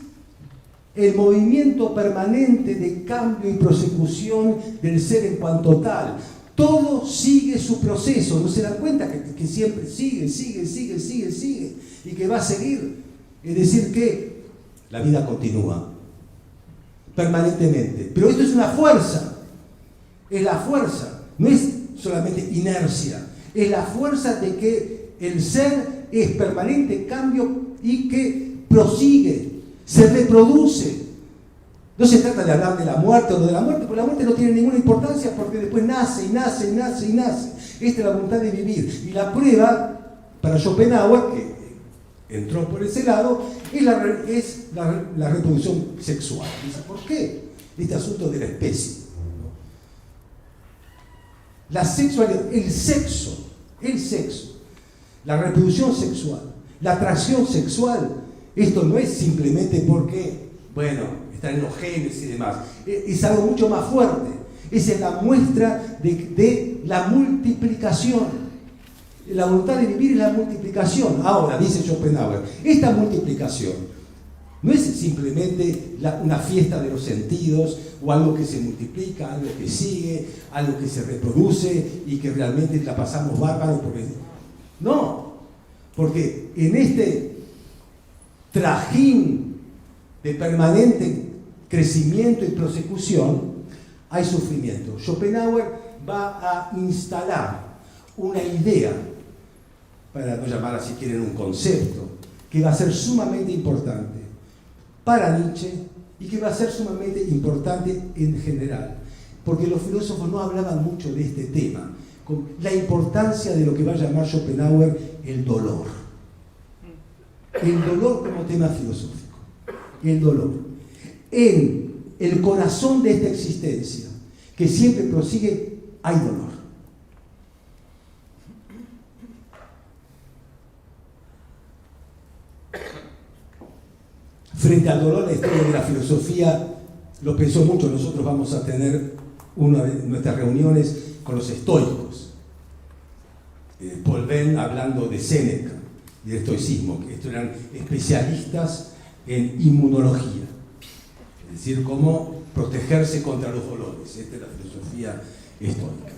el movimiento permanente de cambio y prosecución del ser en cuanto tal. Todo sigue su proceso. ¿No se dan cuenta que siempre sigue y que va a seguir? Es decir, que la vida continúa permanentemente. Pero esto es una fuerza. Es la fuerza. No es solamente inercia. Es la fuerza de que el ser es permanente cambio y que prosigue, se reproduce. No se trata de hablar de la muerte o no de la muerte, porque la muerte no tiene ninguna importancia porque después nace y nace y nace y nace. Esta es la voluntad de vivir. Y la prueba, para Schopenhauer, que entró por ese lado, es la reproducción sexual. Dice, ¿por qué? Este asunto de la especie. La sexualidad, el sexo, la reproducción sexual, la atracción sexual, esto no es simplemente porque, bueno, están en los genes y demás, es algo mucho más fuerte. Esa es la muestra de la multiplicación. La voluntad de vivir es la multiplicación. Ahora, dice Schopenhauer, esta multiplicación no es simplemente una fiesta de los sentidos o algo que se multiplica, algo que sigue, algo que se reproduce y que realmente la pasamos bárbaro. No, porque en este trajín de permanente crecimiento y prosecución hay sufrimiento. Schopenhauer va a instalar una idea, para no llamarla si quieren un concepto, que va a ser sumamente importante para Nietzsche y que va a ser sumamente importante en general, porque los filósofos no hablaban mucho de este tema, con la importancia de lo que va a llamar Schopenhauer el dolor. El dolor como tema filosófico. El dolor. En el corazón de esta existencia, que siempre prosigue, hay dolor. Frente al dolor, la historia de la filosofía lo pensó mucho. Nosotros vamos a tener una de nuestras reuniones con los estoicos. Paul Venn hablando de Séneca y del estoicismo, que estos eran especialistas en inmunología, es decir, cómo protegerse contra los dolores. Esta es la filosofía estoica.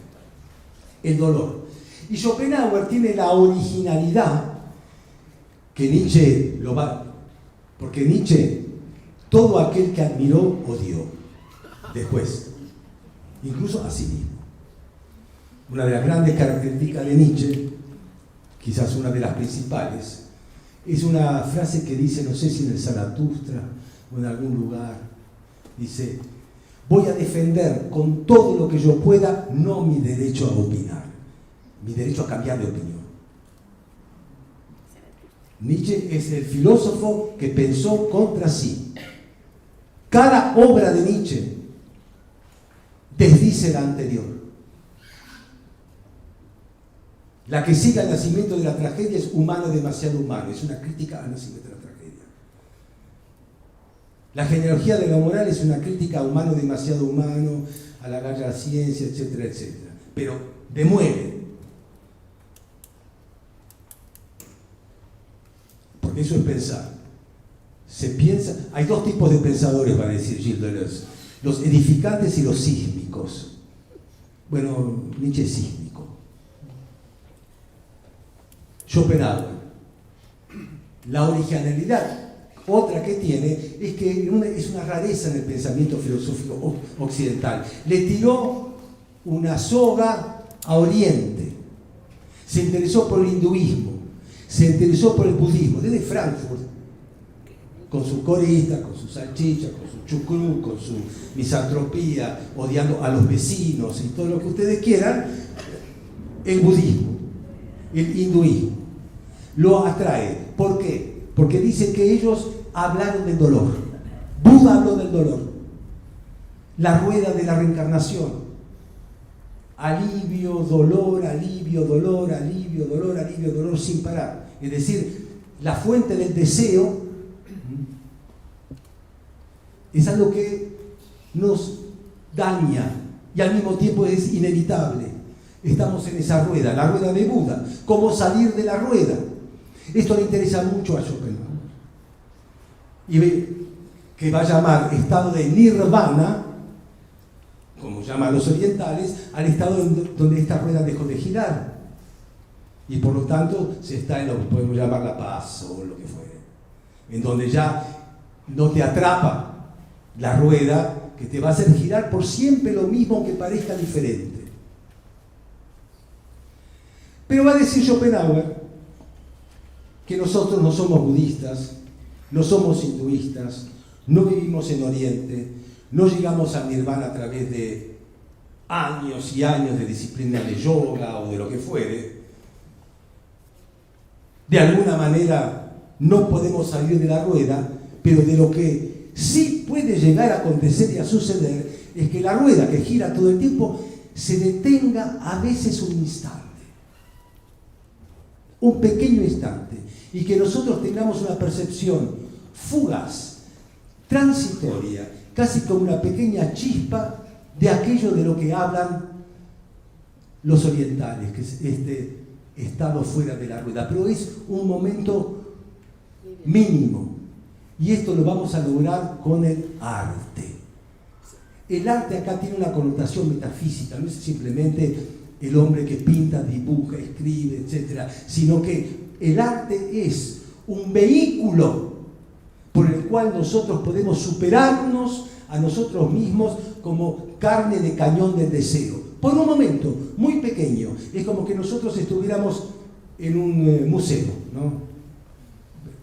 El dolor. Y Schopenhauer tiene la originalidad que Nietzsche lo va. Porque Nietzsche, todo aquel que admiró, odió. Después, incluso a sí mismo. Una de las grandes características de Nietzsche, quizás una de las principales, es una frase que dice, no sé si en el Zaratustra o en algún lugar, dice, voy a defender con todo lo que yo pueda, no mi derecho a opinar, mi derecho a cambiar de opinión. Nietzsche es el filósofo que pensó contra sí. Cada obra de Nietzsche desdice la anterior. La que sigue al nacimiento de la tragedia es humano, demasiado humano. Es una crítica al nacimiento de la tragedia. La genealogía de la moral es una crítica a humano, demasiado humano, a la galla ciencia, etcétera, etcétera. Pero demueve. Porque eso es pensar. Se piensa, hay dos tipos de pensadores, va a decir Gilles Deleuze, los edificantes y los sísmicos. Bueno, Nietzsche es sísmico. Schopenhauer. La originalidad, otra que tiene, es que es una rareza en el pensamiento filosófico occidental. Le tiró una soga a Oriente. Se interesó por el hinduismo, se interesó por el budismo, desde Frankfurt, con su corista, con su salchicha, con su chucrú, con su misantropía, odiando a los vecinos y todo lo que ustedes quieran. El budismo, el hinduismo, lo atrae. ¿Por qué? Porque dice que ellos hablaron del dolor. Buda habló del dolor. La rueda de la reencarnación. Alivio, dolor, alivio, dolor, alivio, dolor, alivio, dolor, sin parar. Es decir, la fuente del deseo es algo que nos daña y al mismo tiempo es inevitable. Estamos en esa rueda, la rueda de Buda. ¿Cómo salir de la rueda? Esto le interesa mucho a Schopenhauer. Y ve que va a llamar estado de nirvana, como llaman los orientales, al estado donde esta rueda dejó de girar. Y por lo tanto se está en lo que podemos llamar la paz o lo que fuere. En donde ya no te atrapa la rueda que te va a hacer girar por siempre lo mismo aunque parezca diferente. Pero va a decir Schopenhauer que nosotros no somos budistas, no somos hinduistas, no vivimos en Oriente, no llegamos al nirvana a través de años y años de disciplina de yoga o de lo que fuere. De alguna manera no podemos salir de la rueda, pero de lo que sí puede llegar a acontecer y a suceder es que la rueda que gira todo el tiempo se detenga a veces un instante, un pequeño instante, y que nosotros tengamos una percepción fugaz, transitoria, casi como una pequeña chispa de aquello de lo que hablan los orientales, que es este estado fuera de la rueda, pero es un momento mínimo, y esto lo vamos a lograr con el arte. El arte acá tiene una connotación metafísica, no es simplemente el hombre que pinta, dibuja, escribe, etc., sino que el arte es un vehículo por el cual nosotros podemos superarnos a nosotros mismos como carne de cañón del deseo. Por un momento muy pequeño, es como que nosotros estuviéramos en un museo, ¿no?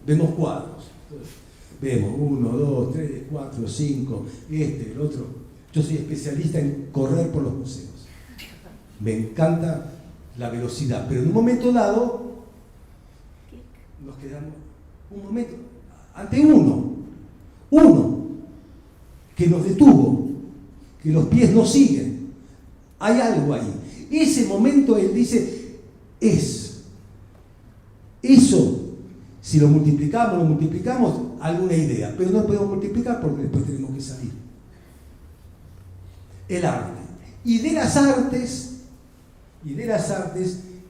Vemos cuadros, vemos 1, 2, 3, 4, 5, el otro. Yo soy especialista en correr por los museos. Me encanta la velocidad, pero en un momento dado nos quedamos un momento ante uno que nos detuvo, que los pies no siguen. Hay algo ahí. Ese momento él dice, eso, si lo multiplicamos, alguna idea, pero no podemos multiplicar porque después tenemos que salir. El arte. Y de las artes,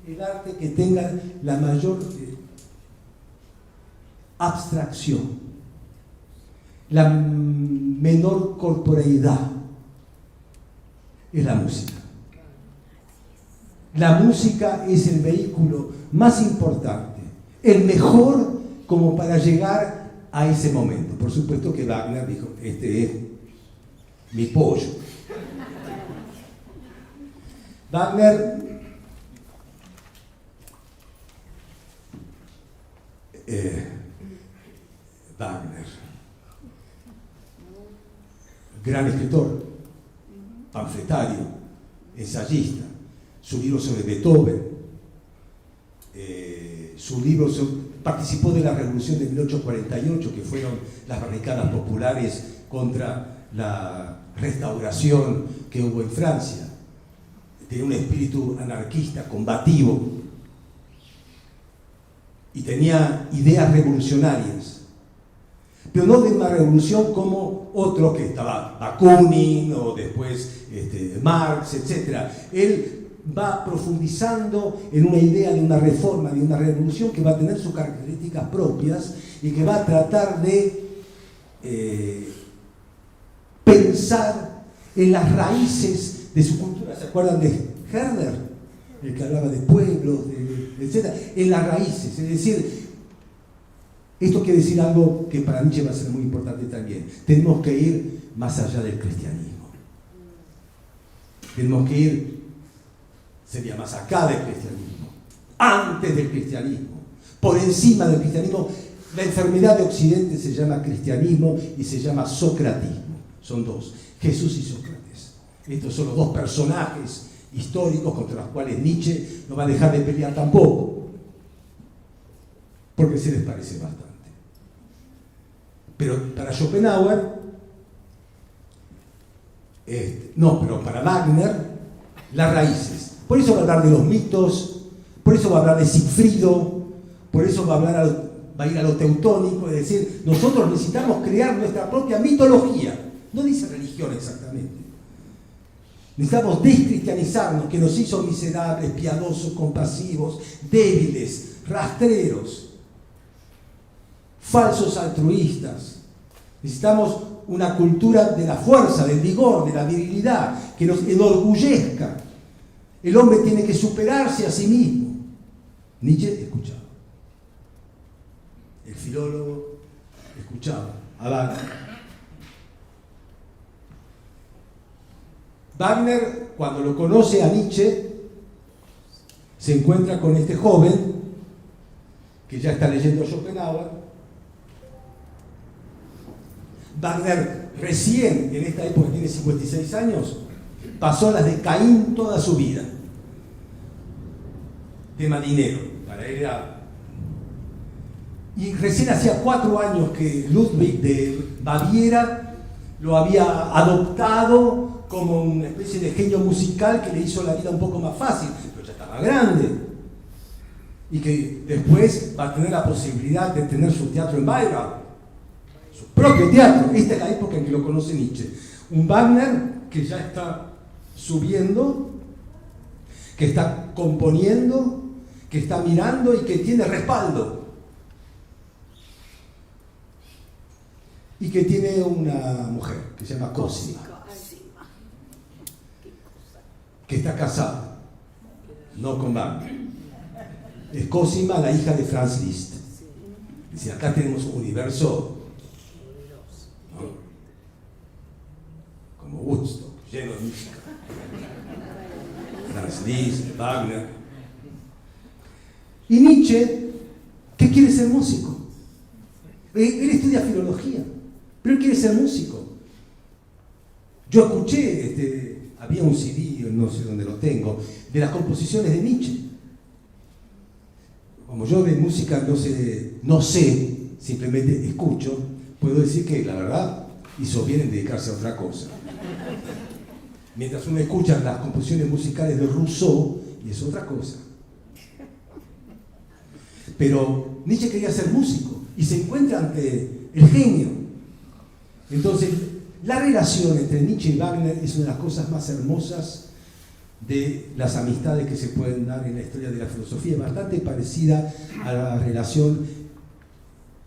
el arte que tenga la mayor abstracción, la menor corporeidad, es la música. La música es el vehículo más importante, el mejor como para llegar a ese momento. Por supuesto que Wagner dijo, este es mi pollo. Wagner gran escritor, panfletario, ensayista, su libro sobre Beethoven, participó de la revolución de 1848, que fueron las barricadas populares contra la restauración que hubo en Francia. Tenía un espíritu anarquista, combativo, y tenía ideas revolucionarias, pero no de una revolución como otros que estaba Bakunin o después Marx, etc. Él va profundizando en una idea de una reforma, de una revolución que va a tener sus características propias y que va a tratar de pensar en las raíces de su cultura. ¿Se acuerdan de Herder? el que hablaba de pueblos, etc., en las raíces. Es decir, esto quiere decir algo que para Nietzsche va a ser muy importante también. Tenemos que ir más allá del cristianismo. Tenemos que ir, sería más acá del cristianismo, antes del cristianismo, por encima del cristianismo. La enfermedad de Occidente se llama cristianismo y se llama socratismo. Son dos, Jesús y Sócrates. Estos son los dos personajes históricos contra los cuales Nietzsche no va a dejar de pelear tampoco, porque se les parece bastante. Pero para Schopenhauer, pero para Wagner, las raíces. Por eso va a hablar de los mitos, por eso va a hablar de Sigfrido, por eso va a ir a lo teutónico, es decir, nosotros necesitamos crear nuestra propia mitología. No dice religión exactamente. Necesitamos descristianizarnos, que nos hizo miserables, piadosos, compasivos, débiles, rastreros, falsos altruistas. Necesitamos una cultura de la fuerza, del vigor, de la virilidad, que nos enorgullezca. El hombre tiene que superarse a sí mismo. Nietzsche escuchaba. El filólogo escuchaba a Wagner. Wagner, cuando lo conoce a Nietzsche, se encuentra con este joven que ya está leyendo a Schopenhauer. Wagner recién, en esta época, tiene 56 años, pasó las de Caín toda su vida. Tema dinero, para él era... Y recién hacía 4 años que Ludwig de Baviera lo había adoptado como una especie de genio musical que le hizo la vida un poco más fácil, pero ya estaba grande. Y que después va a tener la posibilidad de tener su teatro en Bayreuth, su propio teatro. Esta es la época en que lo conoce Nietzsche. Un Wagner que ya está subiendo, que está componiendo, que está mirando y que tiene respaldo. Y que tiene una mujer que se llama Cosima, que está casada, no con Wagner. Es Cosima, la hija de Franz Liszt. Es decir, acá tenemos un universo, ¿no?, como Woodstock, lleno de música. Franz Liszt, Wagner. Y Nietzsche, ¿qué quiere ser músico? Él estudia filología, pero él quiere ser músico. Yo escuché, había un CD, no sé dónde lo tengo, de las composiciones de Nietzsche. Como yo de música no sé, simplemente escucho, puedo decir que la verdad hizo bien en dedicarse a otra cosa. Mientras uno escucha las composiciones musicales de Rousseau, y es otra cosa. Pero Nietzsche quería ser músico y se encuentra ante el genio. Entonces, la relación entre Nietzsche y Wagner es una de las cosas más hermosas de las amistades que se pueden dar en la historia de la filosofía. Es bastante parecida a la relación,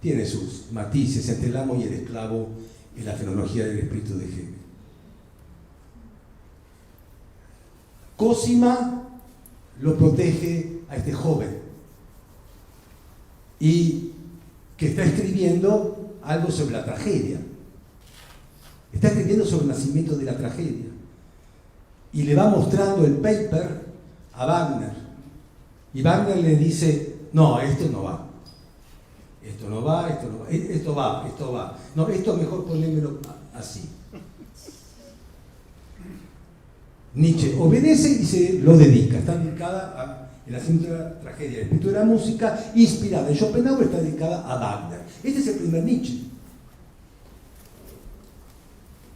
tiene sus matices, entre el amo y el esclavo en la fenomenología del espíritu de Hegel. Cosima lo protege a este joven y que está escribiendo algo sobre la tragedia. Está escribiendo sobre el nacimiento de la tragedia. Y le va mostrando el paper a Wagner. Y Wagner le dice, no, esto no va. Esto no va, esto no va. Esto va, esto va. No, esto mejor ponémelo así. Nietzsche obedece y se lo dedica. Está dedicada al nacimiento de la tragedia. El espíritu de la música, inspirada en Schopenhauer, está dedicada a Wagner. Este es el primer Nietzsche.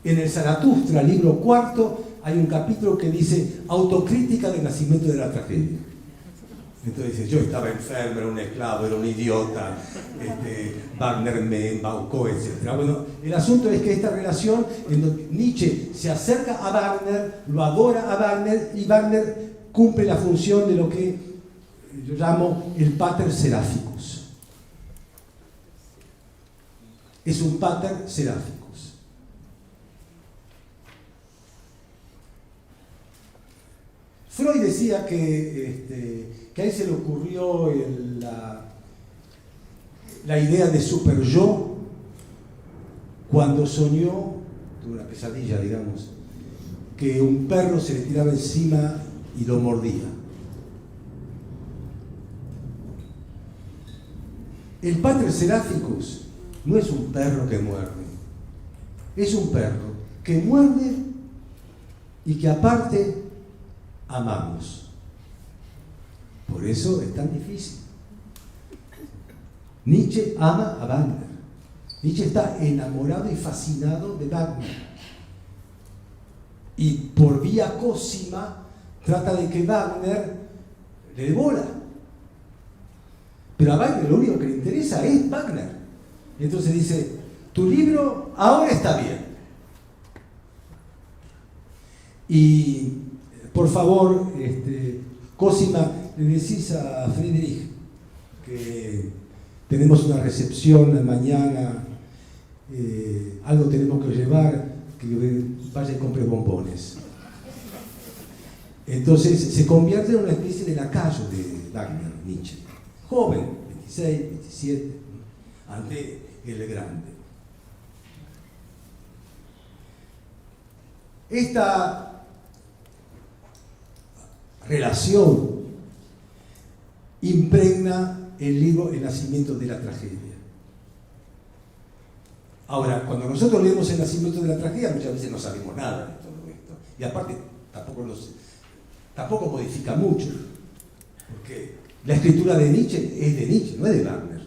En el Zaratustra, libro 4, hay un capítulo que dice autocrítica del nacimiento de la tragedia. Entonces dice, yo estaba enfermo, era un esclavo, era un idiota, Wagner me embaucó, etc. Bueno, el asunto es que esta relación en donde Nietzsche se acerca a Wagner, lo adora a Wagner, y Wagner cumple la función de lo que yo llamo el pater seraphicus. Es un pater seraphicus. Freud decía decía que a él se le ocurrió la idea de super yo cuando soñó, tuvo una pesadilla, digamos, que un perro se le tiraba encima y lo mordía. El Pater Seraphicus no es un perro que muerde, es un perro que muerde y que aparte amamos. Por eso es tan difícil. Nietzsche ama a Wagner. Nietzsche está enamorado y fascinado de Wagner. Y por vía Cosima trata de que Wagner le dé bola. Pero a Wagner lo único que le interesa es Wagner. Entonces dice, tu libro ahora está bien. Y por favor, Cosima, le decís a Friedrich que tenemos una recepción mañana, algo tenemos que llevar, que vaya y compre bombones. Entonces se convierte en una especie de lacayo de Wagner, Nietzsche. Joven, 26, 27, ante el grande. Esta relación impregna el libro El nacimiento de la tragedia. Ahora, cuando nosotros leemos El nacimiento de la tragedia, muchas veces no sabemos nada de todo esto. Y aparte, tampoco modifica mucho, porque la escritura de Nietzsche es de Nietzsche, no es de Wagner.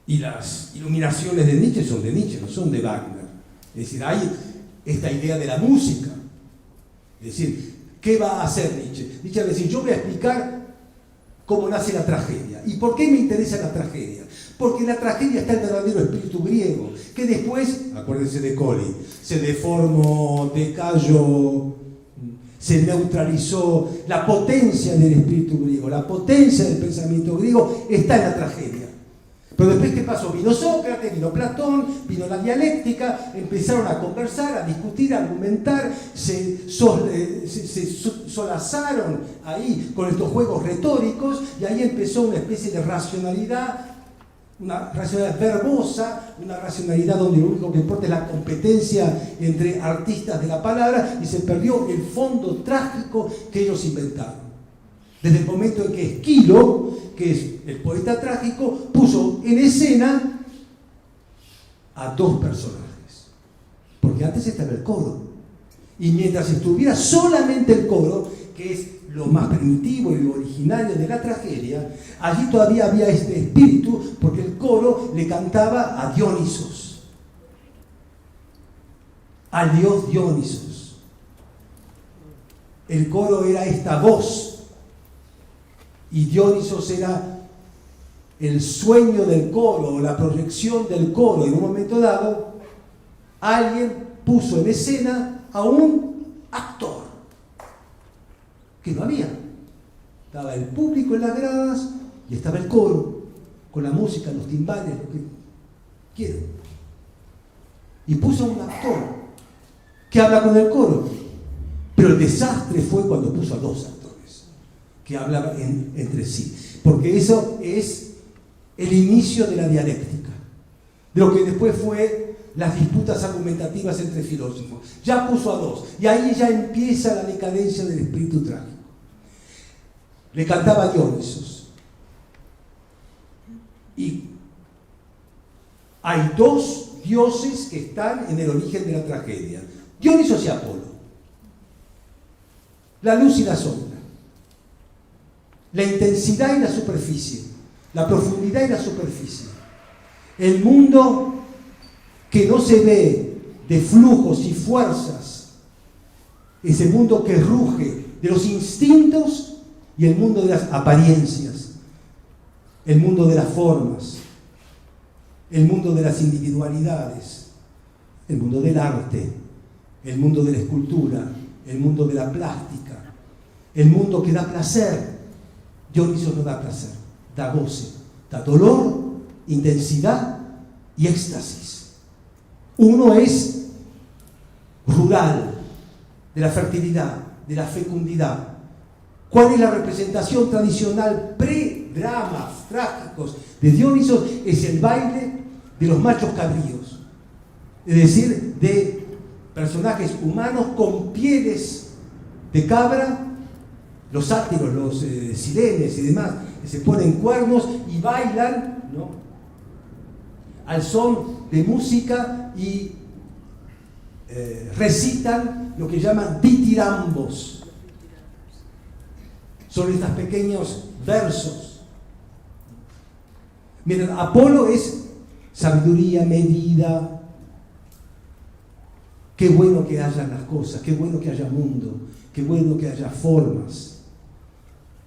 Y las iluminaciones de Nietzsche son de Nietzsche, no son de Wagner. Es decir, hay esta idea de la música. Es decir, ¿qué va a hacer Nietzsche? Nietzsche va a decir, yo voy a explicar cómo nace la tragedia. ¿Y por qué me interesa la tragedia? Porque en la tragedia está el verdadero espíritu griego, que después, acuérdense de Colli, se deformó, decayó, se neutralizó. La potencia del espíritu griego, la potencia del pensamiento griego está en la tragedia. Pero después, ¿qué pasó? Vino Sócrates, vino Platón, vino la dialéctica, empezaron a conversar, a discutir, a argumentar, se solazaron ahí con estos juegos retóricos y ahí empezó una especie de racionalidad, una racionalidad verbosa, una racionalidad donde lo único que importa es la competencia entre artistas de la palabra y se perdió el fondo trágico que ellos inventaron. Desde el momento en que Esquilo, que es el poeta trágico, puso en escena a dos personajes. Porque antes estaba el coro. Y mientras estuviera solamente el coro, que es lo más primitivo y lo originario de la tragedia, allí todavía había este espíritu, porque el coro le cantaba a Dionisos, al dios Dionisos. El coro era esta voz, y Dionisos era el sueño del coro, la proyección del coro. Y en un momento dado, alguien puso en escena a un actor que no había. Estaba el público en las gradas y estaba el coro, con la música, los timbales, lo que quieran. Y puso a un actor que habla con el coro. Pero el desastre fue cuando puso a dos actores que hablaban entre sí. Porque eso es el inicio de la dialéctica, de lo que después fue las disputas argumentativas entre filósofos. Ya puso a dos, y ahí ya empieza la decadencia del espíritu trágico. Le cantaba a Dionisos. Y hay dos dioses que están en el origen de la tragedia: Dionisos y Apolo. La luz y la sombra. La intensidad y la superficie. La profundidad y la superficie. El mundo que no se ve de flujos y fuerzas. Ese mundo que ruge de los instintos y el mundo de las apariencias. El mundo de las formas. El mundo de las individualidades. El mundo del arte. El mundo de la escultura. El mundo de la plástica. El mundo que da placer. Dionisos no da placer, da goce, da dolor, intensidad y éxtasis. Uno es rural, de la fertilidad, de la fecundidad. ¿Cuál es la representación tradicional pre-dramas trágicos de Dionisos? Es el baile de los machos cabríos, es decir, de personajes humanos con pieles de cabra, los sátiros, los sirenes y demás, que se ponen cuernos y bailan, ¿no?, al son de música y recitan lo que llaman ditirambos. Son estos pequeños versos. Miren, Apolo es sabiduría, medida. Qué bueno que haya las cosas, qué bueno que haya mundo, qué bueno que haya formas.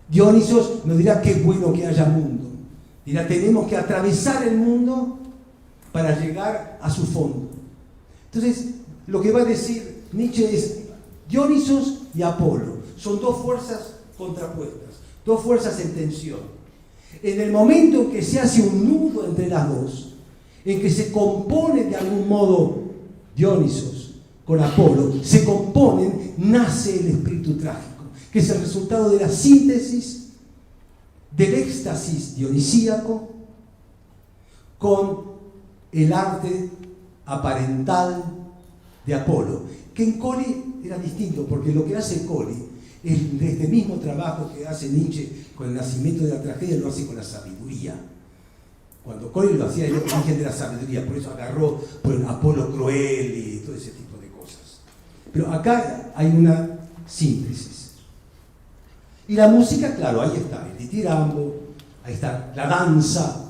Dionisos nos dirá qué bueno que haya mundo. Dirá, tenemos que atravesar el mundo para llegar a su fondo. Entonces, lo que va a decir Nietzsche es Dionisos y Apolo. Son dos fuerzas contrapuestas, dos fuerzas en tensión. En el momento en que se hace un nudo entre las dos, en que se componen de algún modo Dionisos con Apolo, se componen, nace el espíritu trágico, que es el resultado de la síntesis del éxtasis dionisíaco con el arte aparental de Apolo, que en Colli era distinto, porque lo que hace Colli es este mismo trabajo que hace Nietzsche con el nacimiento de la tragedia, lo hace con la sabiduría. Cuando Colli lo hacía, el origen de la sabiduría, por eso agarró por el Apolo cruel y todo ese tipo de cosas. Pero acá hay una síntesis. Y la música, claro, ahí está el ditirambo, ahí está la danza,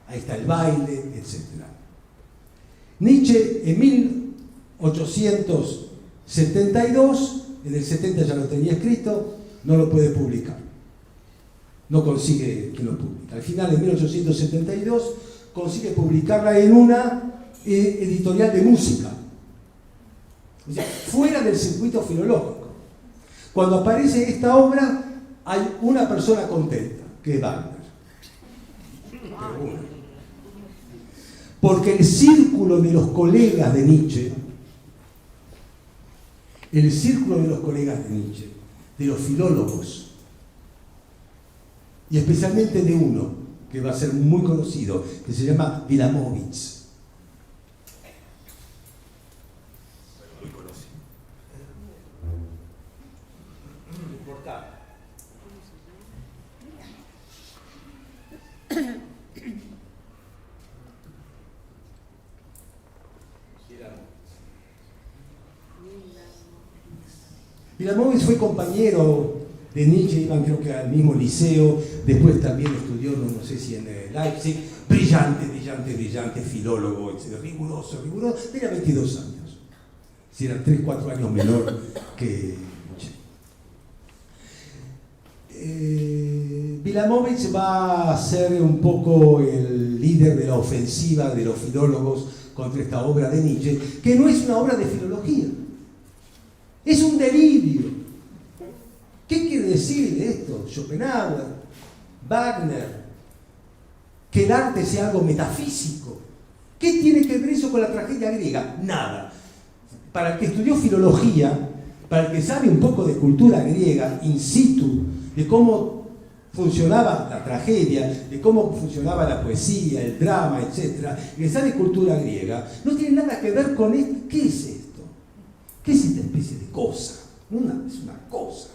ahí está el baile, etc. Nietzsche en 1872, en el 70 ya lo tenía escrito, no lo puede publicar. No consigue que lo publique. Al final, en 1872, consigue publicarla en una editorial de música. O sea, fuera del circuito filológico. Cuando aparece esta obra, hay una persona contenta, que es Wagner. Pero una. Porque el círculo de los colegas de Nietzsche, de los filólogos, y especialmente de uno que va a ser muy conocido, que se llama Wilamowitz. Muy conocido. Wilamowitz fue compañero de Nietzsche, iban creo que al mismo liceo, después también estudió, no sé si en Leipzig, brillante filólogo, riguroso, tenía 22 años, si era 3-4 años menor que Nietzsche. Wilamowitz va a ser un poco el líder de la ofensiva de los filólogos contra esta obra de Nietzsche, que no es una obra de filología, es un delirio. ¿Qué quiere decir esto? Schopenhauer, Wagner, que el arte sea algo metafísico. ¿Qué tiene que ver eso con la tragedia griega? Nada. Para el que estudió filología, para el que sabe un poco de cultura griega, in situ, de cómo funcionaba la tragedia, de cómo funcionaba la poesía, el drama, etc., que sabe cultura griega, no tiene nada que ver con esto. ¿Qué es esto? ¿Qué es esta especie de cosa? Es una cosa.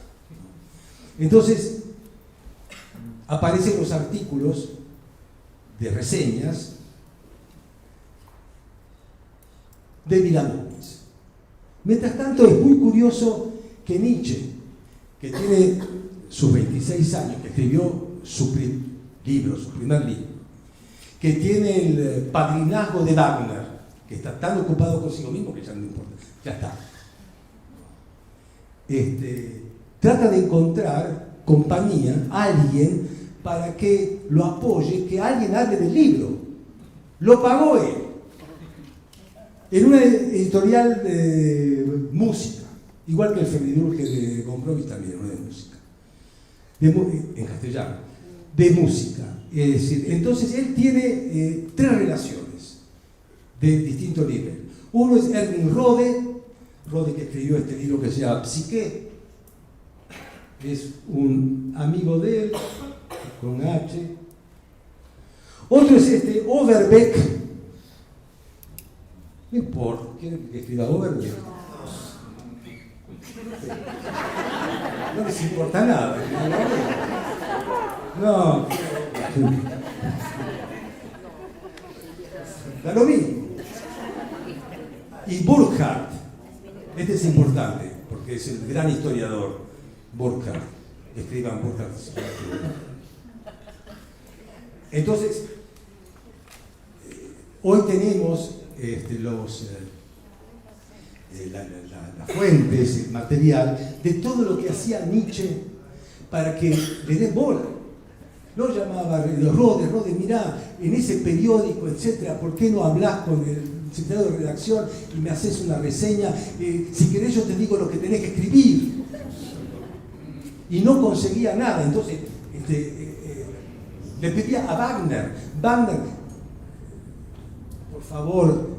Entonces, aparecen los artículos de reseñas de Wilamowitz. Mientras tanto, es muy curioso que Nietzsche, que tiene sus 26 años, que escribió su primer libro, que tiene el padrinazgo de Wagner, que está tan ocupado consigo mismo que ya no importa, ya está. Trata de encontrar compañía, alguien para que lo apoye, que alguien hable del libro. Lo pagó él. En una editorial de música, igual que el Feridurge de Gombrowicz también, una de música. En castellano. De música. Es decir, entonces él tiene 3 relaciones de distinto nivel. Uno es Erwin Rode que escribió este libro que se llama Psique, es un amigo de él, con H. Otro es este, Overbeck. No importa, ¿quieren que escriba Overbeck? No les importa nada. No. Da lo mismo. Y Burckhardt. Este es importante, porque es el gran historiador. Burckhardt. Escriban Burckhardt. Entonces, hoy tenemos las fuentes, el material de todo lo que hacía Nietzsche para que le den bola. Lo llamaba Rode, mirá, en ese periódico, etcétera, ¿por qué no hablas con el secretario de redacción y me haces una reseña? Si querés yo te digo lo que tenés que escribir. Y no conseguía nada. Entonces, le pedía a Wagner, por favor,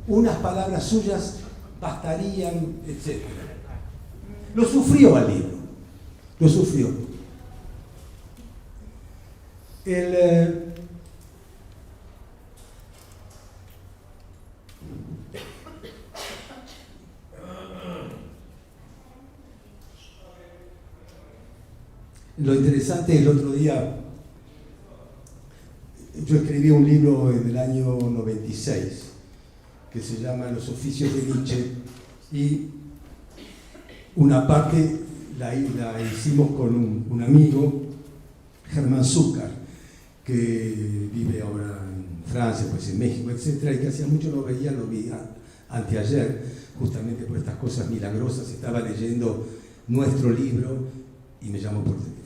unas palabras suyas bastarían, etc. Lo sufrió al libro, lo sufrió. Lo interesante, el otro día yo escribí un libro en el año 96 que se llama Los oficios de Nietzsche, y una parte la hicimos con un amigo, Germán Zúcar, que vive ahora en Francia, pues en México, etc., y que hacía mucho lo vi anteayer, justamente por estas cosas milagrosas. Estaba leyendo nuestro libro y me llamó por teléfono.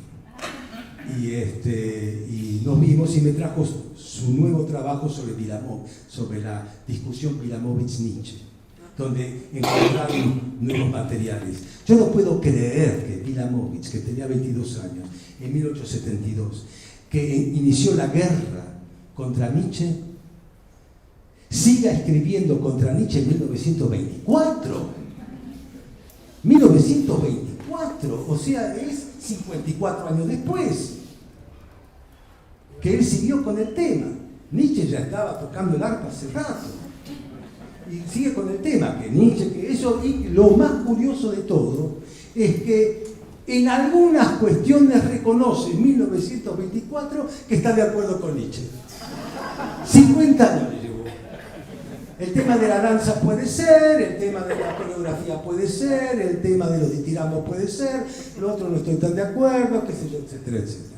Y nos vimos y me trajo su nuevo trabajo sobre la discusión Pilamovich-Nietzsche, donde encontraron nuevos materiales. Yo no puedo creer que Pilamovich, que tenía 22 años, en 1872, que inició la guerra contra Nietzsche, siga escribiendo contra Nietzsche en 1924. 1924, o sea, es 54 años después que él siguió con el tema. Nietzsche ya estaba tocando el arpa hace rato y sigue con el tema, que Nietzsche, que eso. Y lo más curioso de todo es que en algunas cuestiones reconoce en 1924 que está de acuerdo con Nietzsche. 50 años le llevó. El tema de la danza puede ser, el tema de la coreografía puede ser, el tema de los ditirambos puede ser, lo otro no estoy tan de acuerdo, qué sé yo, etcétera, etcétera.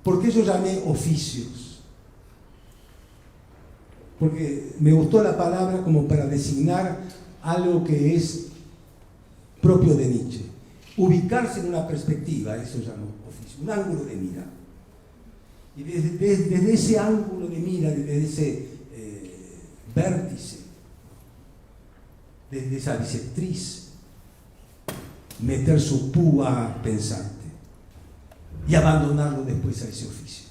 ¿Por qué yo llamé oficios? Porque me gustó la palabra como para designar algo que es propio de Nietzsche. Ubicarse en una perspectiva, eso llamó oficio, un ángulo de mira. Y desde ese ángulo de mira, desde ese vértice, desde esa bisectriz, meter su púa pensante y abandonarlo después a ese oficio.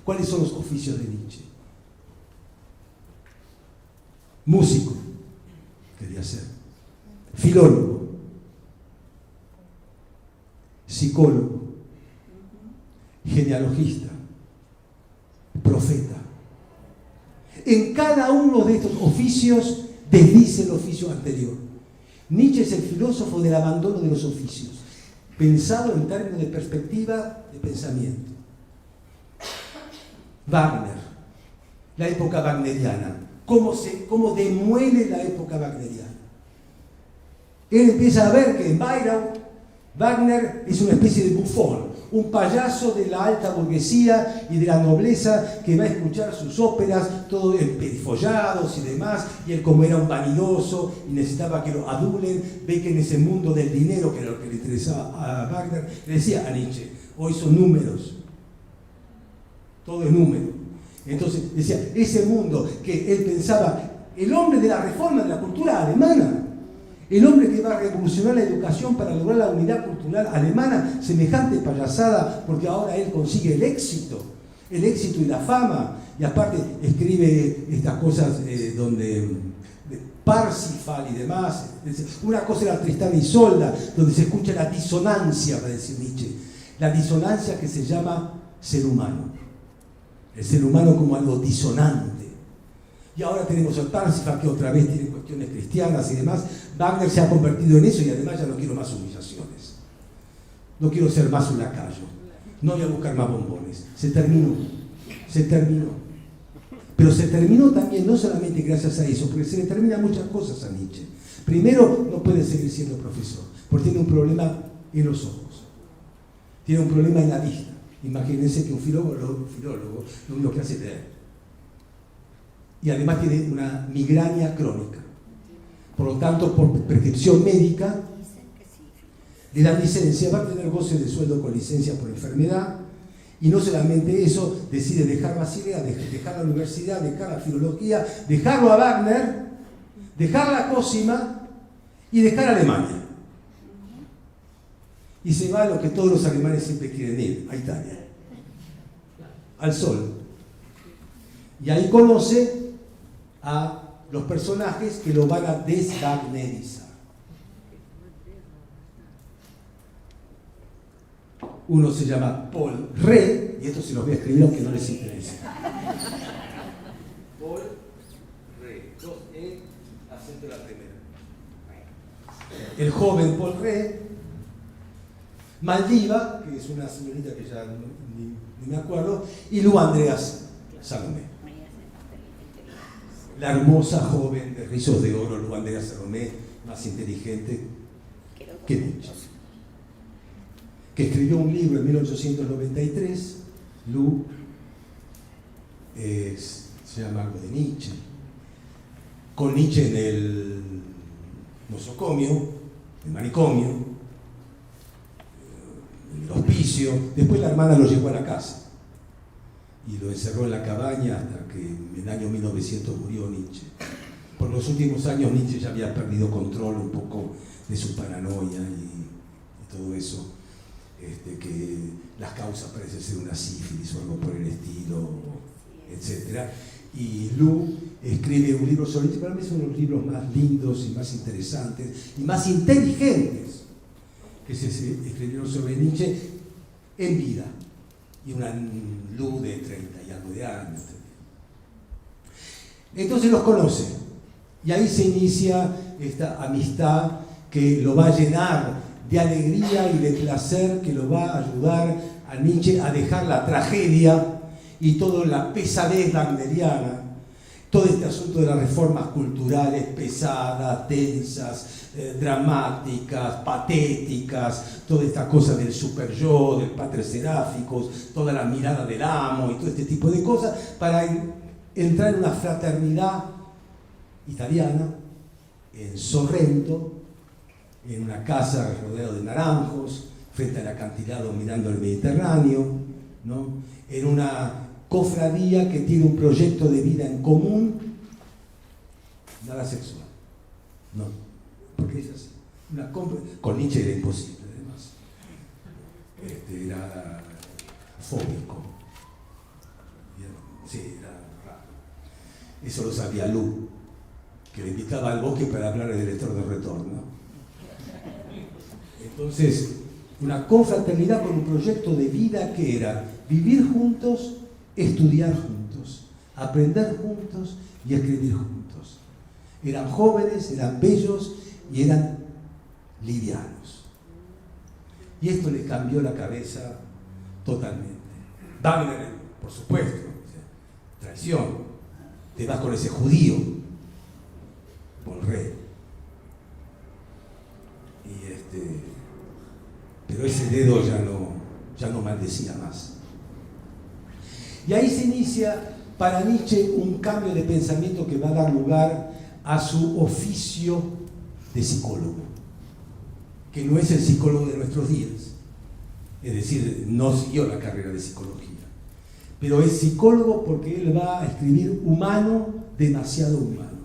¿Cuáles son los oficios de Nietzsche? Músico, quería ser. Filólogo. Psicólogo. Genealogista. Profeta. En cada uno de estos oficios desdice el oficio anterior. Nietzsche es el filósofo del abandono de los oficios, pensado en términos de perspectiva de pensamiento. Wagner, la época wagneriana, cómo demuele la época wagneriana. Él empieza a ver que en Wagner es una especie de bufón, un payaso de la alta burguesía y de la nobleza que va a escuchar sus óperas, todo emperifollados y demás, y él, como era un vanidoso y necesitaba que lo adulen, ve que en ese mundo del dinero, que era lo que le interesaba a Wagner, le decía a Nietzsche, hoy son números, todo es número. Entonces decía, ese mundo que él pensaba, el hombre de la reforma de la cultura alemana, el hombre que va a revolucionar la educación para lograr la unidad cultural alemana, semejante payasada, porque ahora él consigue el éxito y la fama, y aparte escribe estas cosas donde de Parsifal y demás. Una cosa era Tristán y Isolda, donde se escucha la disonancia, va a decir Nietzsche, la disonancia que se llama ser humano, el ser humano como algo disonante. Y ahora tenemos a Parsifal, que otra vez tiene cuestiones cristianas y demás. Wagner se ha convertido en eso y además ya no quiero más humillaciones, no quiero ser más un lacayo, no voy a buscar más bombones. Se terminó. Pero se terminó también no solamente gracias a eso, porque se le terminan muchas cosas a Nietzsche. Primero, no puede seguir siendo profesor, porque tiene un problema en los ojos, tiene un problema en la vista. Imagínense que un filólogo lo único que hace es leer. Y además tiene una migraña crónica. Por lo tanto, por prescripción médica, le dan licencia, va a tener goce de sueldo con licencia por enfermedad. Y no solamente eso, decide dejar Basilea, dejar la universidad, dejar la filología, dejarlo a Wagner, dejar la Cosima y dejar Alemania. Y se va a lo que todos los alemanes siempre quieren ir, a Italia, al sol. Y ahí conoce a los personajes que lo van a deswagnerizar. Uno se llama Paul Rée, y esto se los voy a escribir aunque no les interese. Paul Rée, 2E, acento la primera. El joven Paul Rée, Maldiva, que es una señorita que ya ni me acuerdo, y Lu Andreas Salomé. La hermosa joven de rizos de oro, Lu Andreas Salomé, más inteligente que Nietzsche, que escribió un libro en 1893, Lu, se llama algo de Nietzsche, con Nietzsche en el nosocomio, el manicomio, en el hospicio. Después la hermana lo llevó a la casa y lo encerró en la cabaña hasta que en el año 1900 murió Nietzsche. Por los últimos años Nietzsche ya había perdido control un poco de su paranoia y todo eso. Que las causas parecen ser una sífilis o algo por el estilo, etc. Y Lu escribe un libro sobre Nietzsche, para mí son los libros más lindos y más interesantes y más inteligentes que se escribieron sobre Nietzsche en vida. Y una Lu de 30 y algo de años. Entonces los conoce y ahí se inicia esta amistad que lo va a llenar de alegría y de placer, que lo va a ayudar a Nietzsche a dejar la tragedia y toda la pesadez wagneriana, todo este asunto de las reformas culturales pesadas, tensas, dramáticas, patéticas, toda esta cosa del super yo, del pater seráficos, toda la mirada del amo y todo este tipo de cosas, para entrar en una fraternidad italiana, en Sorrento, en una casa rodeada de naranjos, frente al acantilado mirando el Mediterráneo, ¿no? En una cofradía que tiene un proyecto de vida en común, nada sexual, no, porque es así. Con Nietzsche era imposible, además. Era fóbico. Sí, era raro. Eso lo sabía Lu, que le invitaba al bosque para hablar del eterno retorno. Entonces, una confraternidad con un proyecto de vida que era vivir juntos, estudiar juntos, aprender juntos y escribir juntos. Eran jóvenes, eran bellos y eran livianos. Y esto les cambió la cabeza totalmente. Wagner, por supuesto, traición, te vas con ese judío, Paul Rée. Pero ese dedo ya no maldecía más. Y ahí se inicia para Nietzsche un cambio de pensamiento que va a dar lugar a su oficio de psicólogo, que no es el psicólogo de nuestros días, es decir, no siguió la carrera de psicología, pero es psicólogo porque él va a escribir humano, demasiado humano.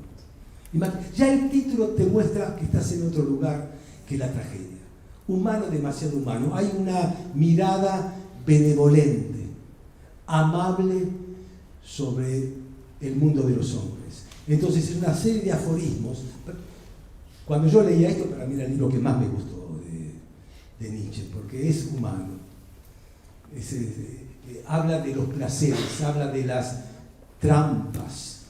Ya el título te muestra que estás en otro lugar que la tragedia. Humano, demasiado humano. Hay una mirada benevolente, amable sobre el mundo de los hombres. Entonces es una serie de aforismos. Cuando yo leía esto, para mí era el libro que más me gustó de Nietzsche, porque es humano. Habla de los placeres, habla de las trampas,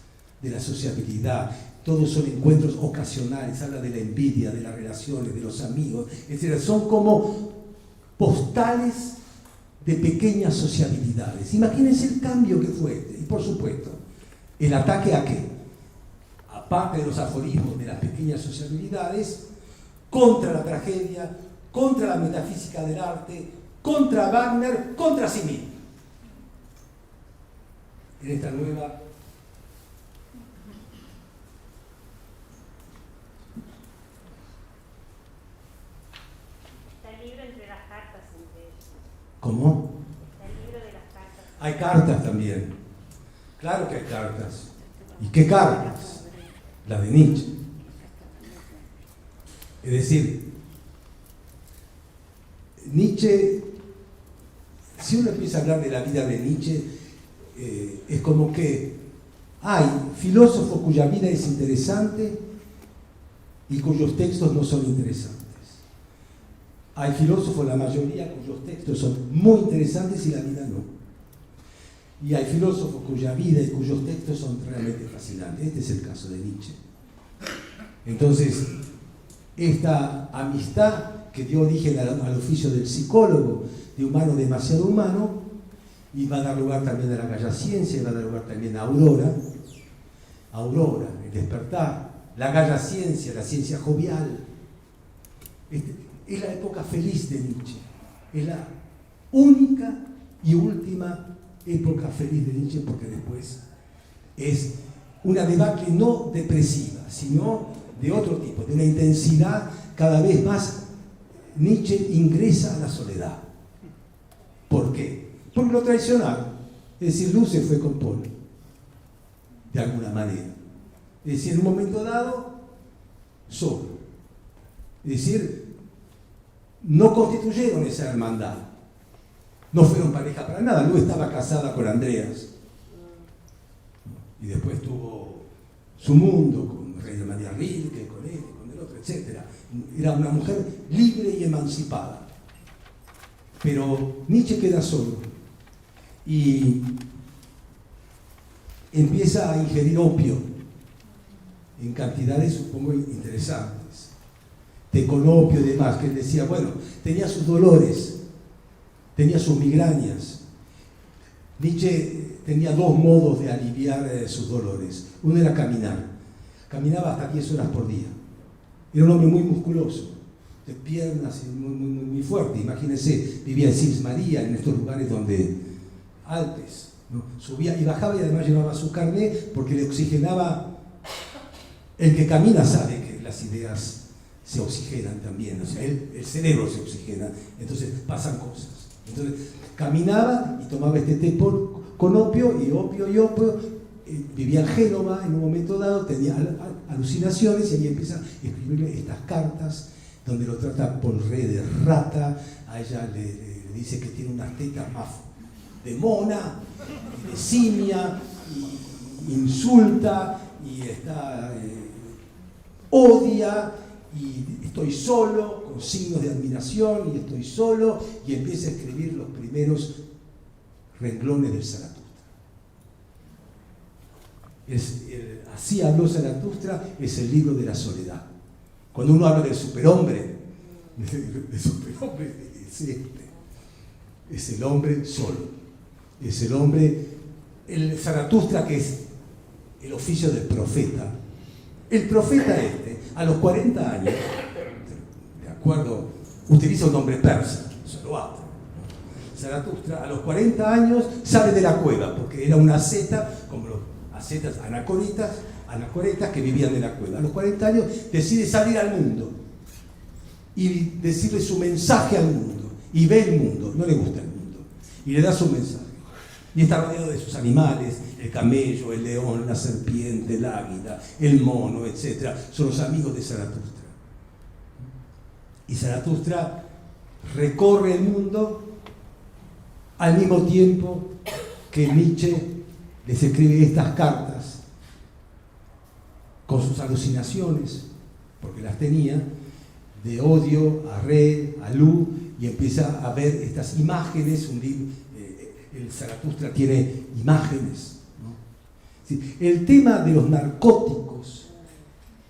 de la sociabilidad. Todos son encuentros ocasionales, habla de la envidia, de las relaciones, de los amigos, etc. Son como postales de pequeñas sociabilidades. Imagínense el cambio que fue este. Y por supuesto, el ataque a qué? Aparte de los aforismos de las pequeñas sociabilidades, contra la tragedia, contra la metafísica del arte, contra Wagner, contra sí mismo. En esta nueva ¿Cómo? El libro de las cartas. Hay cartas también. Claro que hay cartas. ¿Y qué cartas? Las de Nietzsche. Es decir, Nietzsche, si uno empieza a hablar de la vida de Nietzsche, es como que hay filósofos cuya vida es interesante y cuyos textos no son interesantes. Hay filósofos, la mayoría, cuyos textos son muy interesantes y la vida no. Y hay filósofos cuya vida y cuyos textos son realmente fascinantes. Este es el caso de Nietzsche. Entonces, esta amistad que dio origen al oficio del psicólogo, de humano demasiado humano, y va a dar lugar también a la Galla Ciencia, y va a dar lugar también a Aurora, el despertar, la Galla Ciencia, la ciencia jovial. Es la época feliz de Nietzsche, es la única y última época feliz de Nietzsche, porque después es una debacle no depresiva, sino de otro tipo, de una intensidad cada vez más. Nietzsche ingresa a la soledad. ¿Por qué? Porque lo traicionaron. Es decir, Luz se fue con Paul, de alguna manera. Es decir, en un momento dado, solo. Es decir, no constituyeron esa hermandad. No fueron pareja para nada. Luz estaba casada con Andreas. Y después tuvo su mundo con Reina María Rilke, con él, con el otro, etc. Era una mujer libre y emancipada. Pero Nietzsche queda solo y empieza a ingerir opio en cantidades, supongo, interesantes. Tecolopio y demás, que él decía, bueno, tenía sus dolores, tenía sus migrañas. Nietzsche tenía dos modos de aliviar sus dolores. Uno era caminar. Caminaba hasta 10 horas por día. Era un hombre muy musculoso, de piernas muy fuerte. Imagínense, vivía en Sils María, en estos lugares donde Alpes, ¿no? Subía y bajaba, y además llevaba su carnet porque le oxigenaba. El que camina sabe que las ideas se oxigenan también, o sea, el cerebro se oxigena, entonces pasan cosas. Entonces caminaba y tomaba este té con opio, vivía en Génova en un momento dado, tenía alucinaciones, y ahí empieza a escribirle estas cartas donde lo trata Paul Ré de rata. A ella le dice que tiene unas tetas más de mona, y de simia, y insulta, y odia, y estoy solo, con signos de admiración, y estoy solo, y empieza a escribir los primeros renglones del Zaratustra. Así habló Zaratustra, es el libro de la soledad. Cuando uno habla del superhombre, es el hombre solo, es el hombre, el Zaratustra, que es el oficio del profeta. El profeta a los 40 años, de acuerdo, utiliza un nombre persa, Zoroastro. Zaratustra a los 40 años sale de la cueva, porque era una asceta, como los ascetas anacoretas que vivían en la cueva. A los 40 años decide salir al mundo y decirle su mensaje al mundo, y ve el mundo, no le gusta el mundo, y le da su mensaje. Y está rodeado de sus animales, el camello, el león, la serpiente, el águila, el mono, etc. Son los amigos de Zaratustra. Y Zaratustra recorre el mundo al mismo tiempo que Nietzsche les escribe estas cartas con sus alucinaciones, porque las tenía, de odio a Re, a Lu, y empieza a ver estas imágenes. El Zaratustra tiene imágenes, ¿no? Sí, el tema de los narcóticos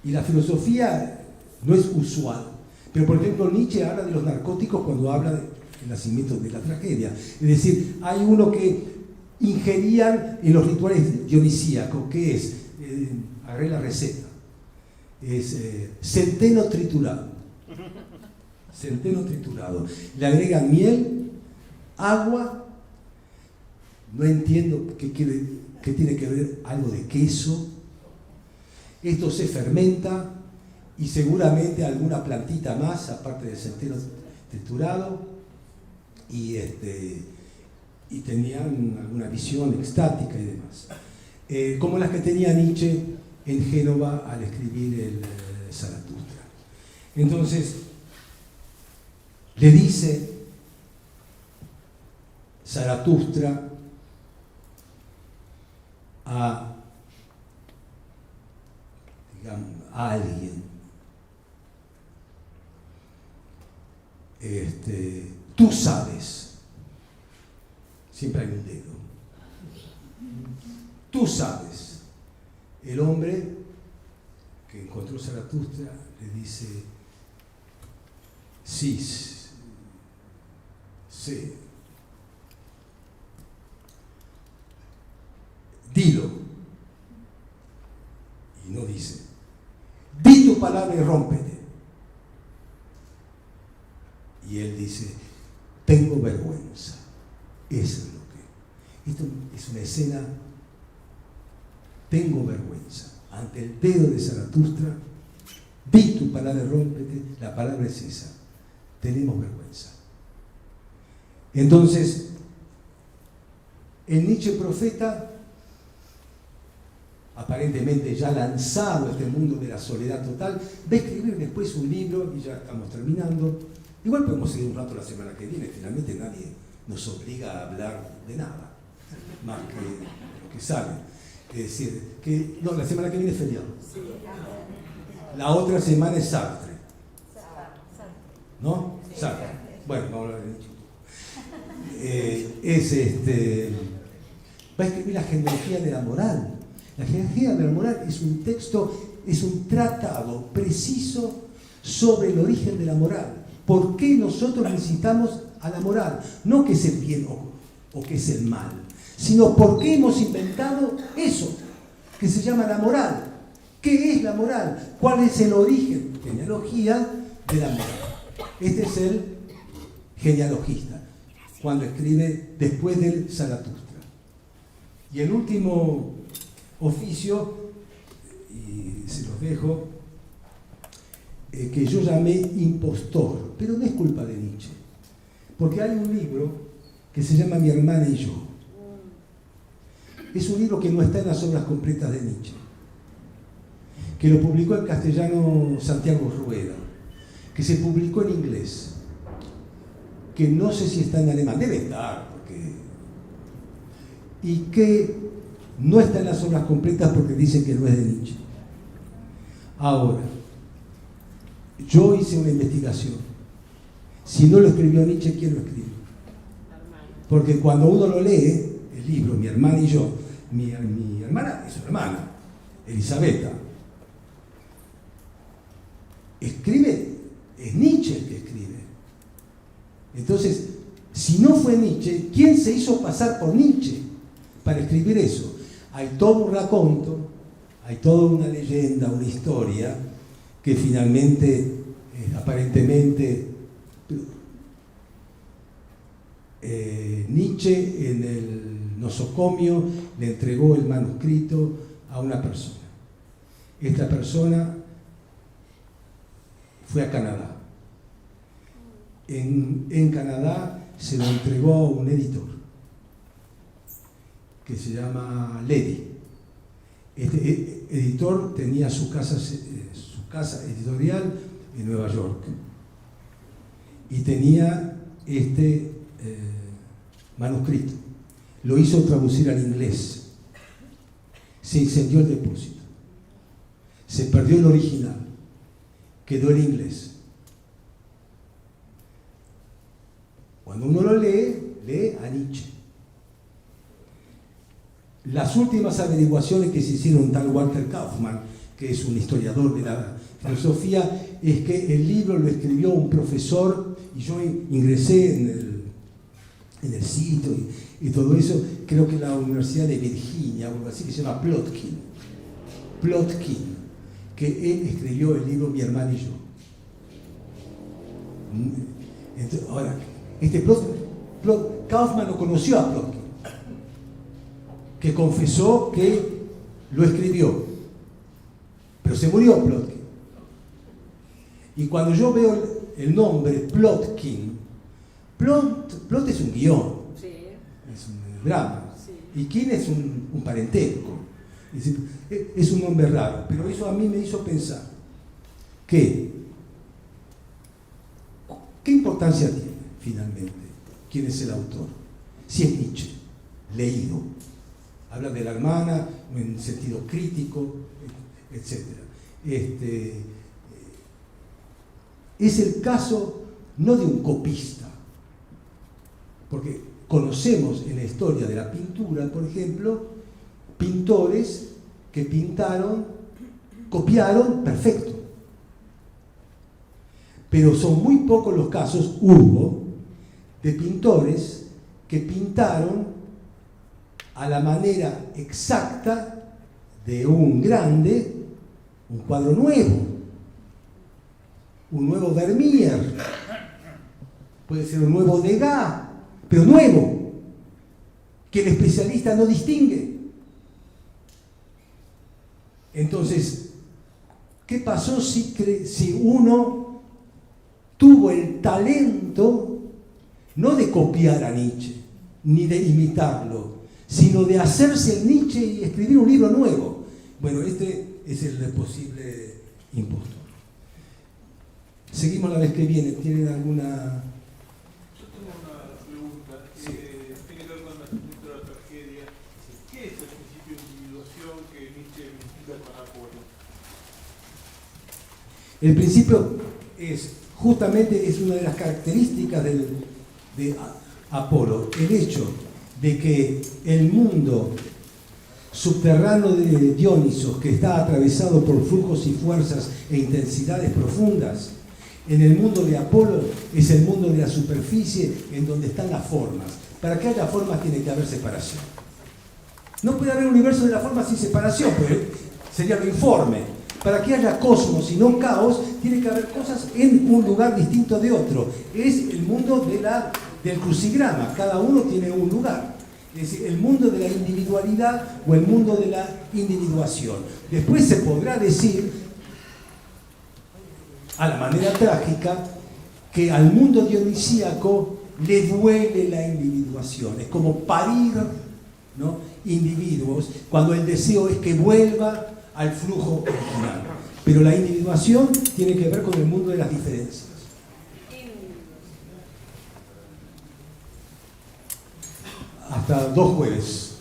y la filosofía no es usual, pero por ejemplo Nietzsche habla de los narcóticos cuando habla del nacimiento de la tragedia. Es decir, hay uno que ingerían en los rituales dionisíacos, que es, agarré la receta, es centeno triturado. Centeno triturado. Le agregan miel, agua, no entiendo qué tiene que ver algo de queso. Esto se fermenta y seguramente alguna plantita más, aparte del centeno triturado, y tenían alguna visión extática y demás. Como las que tenía Nietzsche en Génova al escribir el Zaratustra. Entonces, le dice Zaratustra a alguien, tú sabes, siempre hay un dedo, tú sabes. El hombre que encontró Zaratustra le dice, sí, dilo. Y no dice, di tu palabra y rómpete. Y él dice, tengo vergüenza. Eso es lo que... Esto es una escena, tengo vergüenza. Ante el dedo de Zaratustra, di tu palabra y rómpete. La palabra es esa, tenemos vergüenza. Entonces, el Nietzsche profeta, aparentemente ya lanzado a este mundo de la soledad total, va a escribir después un libro, y ya estamos terminando. Igual podemos seguir un rato la semana que viene, finalmente nadie nos obliga a hablar de nada, más que lo que sabe. Es decir, que no, la semana que viene es feriado. La otra semana es Sartre. ¿No? Sartre. Bueno, vamos a hablar de Nietzsche. Va a escribir la genealogía de la moral. La genealogía de la moral es un texto, es un tratado preciso sobre el origen de la moral. ¿Por qué nosotros necesitamos a la moral? No que es el bien o que es el mal, sino por qué hemos inventado eso, que se llama la moral. ¿Qué es la moral? ¿Cuál es el origen? Genealogía de la moral. Este es el genealogista, cuando escribe después del Zaratustra. Y el último oficio, y se los dejo, que yo llamé impostor, pero no es culpa de Nietzsche, porque hay un libro que se llama Mi hermana y yo. Es un libro que no está en las obras completas de Nietzsche, que lo publicó en castellano Santiago Rueda, que se publicó en inglés, que no sé si está en alemán, debe estar, y que no está en las obras completas porque dicen que no es de Nietzsche. Ahora, yo hice una investigación. Si no lo escribió Nietzsche, ¿quién lo escribió? Porque cuando uno lo lee, el libro, Mi hermana y yo, mi hermana es su hermana, Elisabetta, escribe, es Nietzsche el que escribe. Entonces, si no fue Nietzsche, ¿quién se hizo pasar por Nietzsche para escribir eso? Hay todo un raconto, hay toda una leyenda, una historia, que finalmente, aparentemente, Nietzsche en el nosocomio le entregó el manuscrito a una persona. Esta persona fue a Canadá. En Canadá se lo entregó a un editor que se llama Ledy. Este editor tenía su casa editorial en Nueva York y tenía este manuscrito. Lo hizo traducir al inglés. Se incendió el depósito. Se perdió el original, quedó el inglés. Cuando uno lo lee, lee a Nietzsche. Las últimas averiguaciones que se hicieron tal Walter Kaufmann, que es un historiador de la filosofía, es que el libro lo escribió un profesor, y yo ingresé en el sitio y todo eso, creo que la Universidad de Virginia, o algo así, que se llama Plotkin, que él escribió el libro Mi hermana y yo. Entonces, ahora, Kaufmann lo conoció a Plotkin, que confesó que lo escribió, pero se murió Plotkin. Y cuando yo veo el nombre Plotkin, Plot es un guión, Sí. es un drama, Sí. y Kin es un parentesco, es un nombre raro, pero eso a mí me hizo pensar que ¿qué importancia tiene finalmente quién es el autor? Si es Nietzsche, leído, habla de la hermana en sentido crítico, etc. Es el caso no de un copista, porque conocemos en la historia de la pintura, por ejemplo, pintores que copiaron perfecto. Pero son muy pocos los casos, hubo, de pintores que pintaron a la manera exacta de un grande, un cuadro nuevo, un nuevo Vermeer, puede ser un nuevo Degas, pero nuevo, que el especialista no distingue. Entonces, ¿qué pasó si uno tuvo el talento no de copiar a Nietzsche, ni de imitarlo, sino de hacerse el Nietzsche y escribir un libro nuevo? Bueno, este es el posible impostor. Seguimos la vez que viene. ¿Tienen alguna...? Yo tengo una pregunta que tiene que ver con la estructura de la tragedia. ¿Qué es el principio de individuación que Nietzsche vincula con Apolo? El principio justamente una de las características de Apolo, el hecho de que el mundo subterráneo de Dionisos, que está atravesado por flujos y fuerzas e intensidades profundas, en el mundo de Apolo es el mundo de la superficie en donde están las formas. Para que haya formas tiene que haber separación. No puede haber un universo de la forma sin separación, pues sería lo informe. Para que haya cosmos y no caos, tiene que haber cosas en un lugar distinto de otro. Es el mundo del crucigrama, cada uno tiene un lugar. Es decir, el mundo de la individualidad o el mundo de la individuación. Después se podrá decir, a la manera trágica, que al mundo dionisíaco le duele la individuación. Es como parir, ¿no?, individuos, cuando el deseo es que vuelva al flujo original. Pero la individuación tiene que ver con el mundo de las diferencias. Hasta 2 jueves.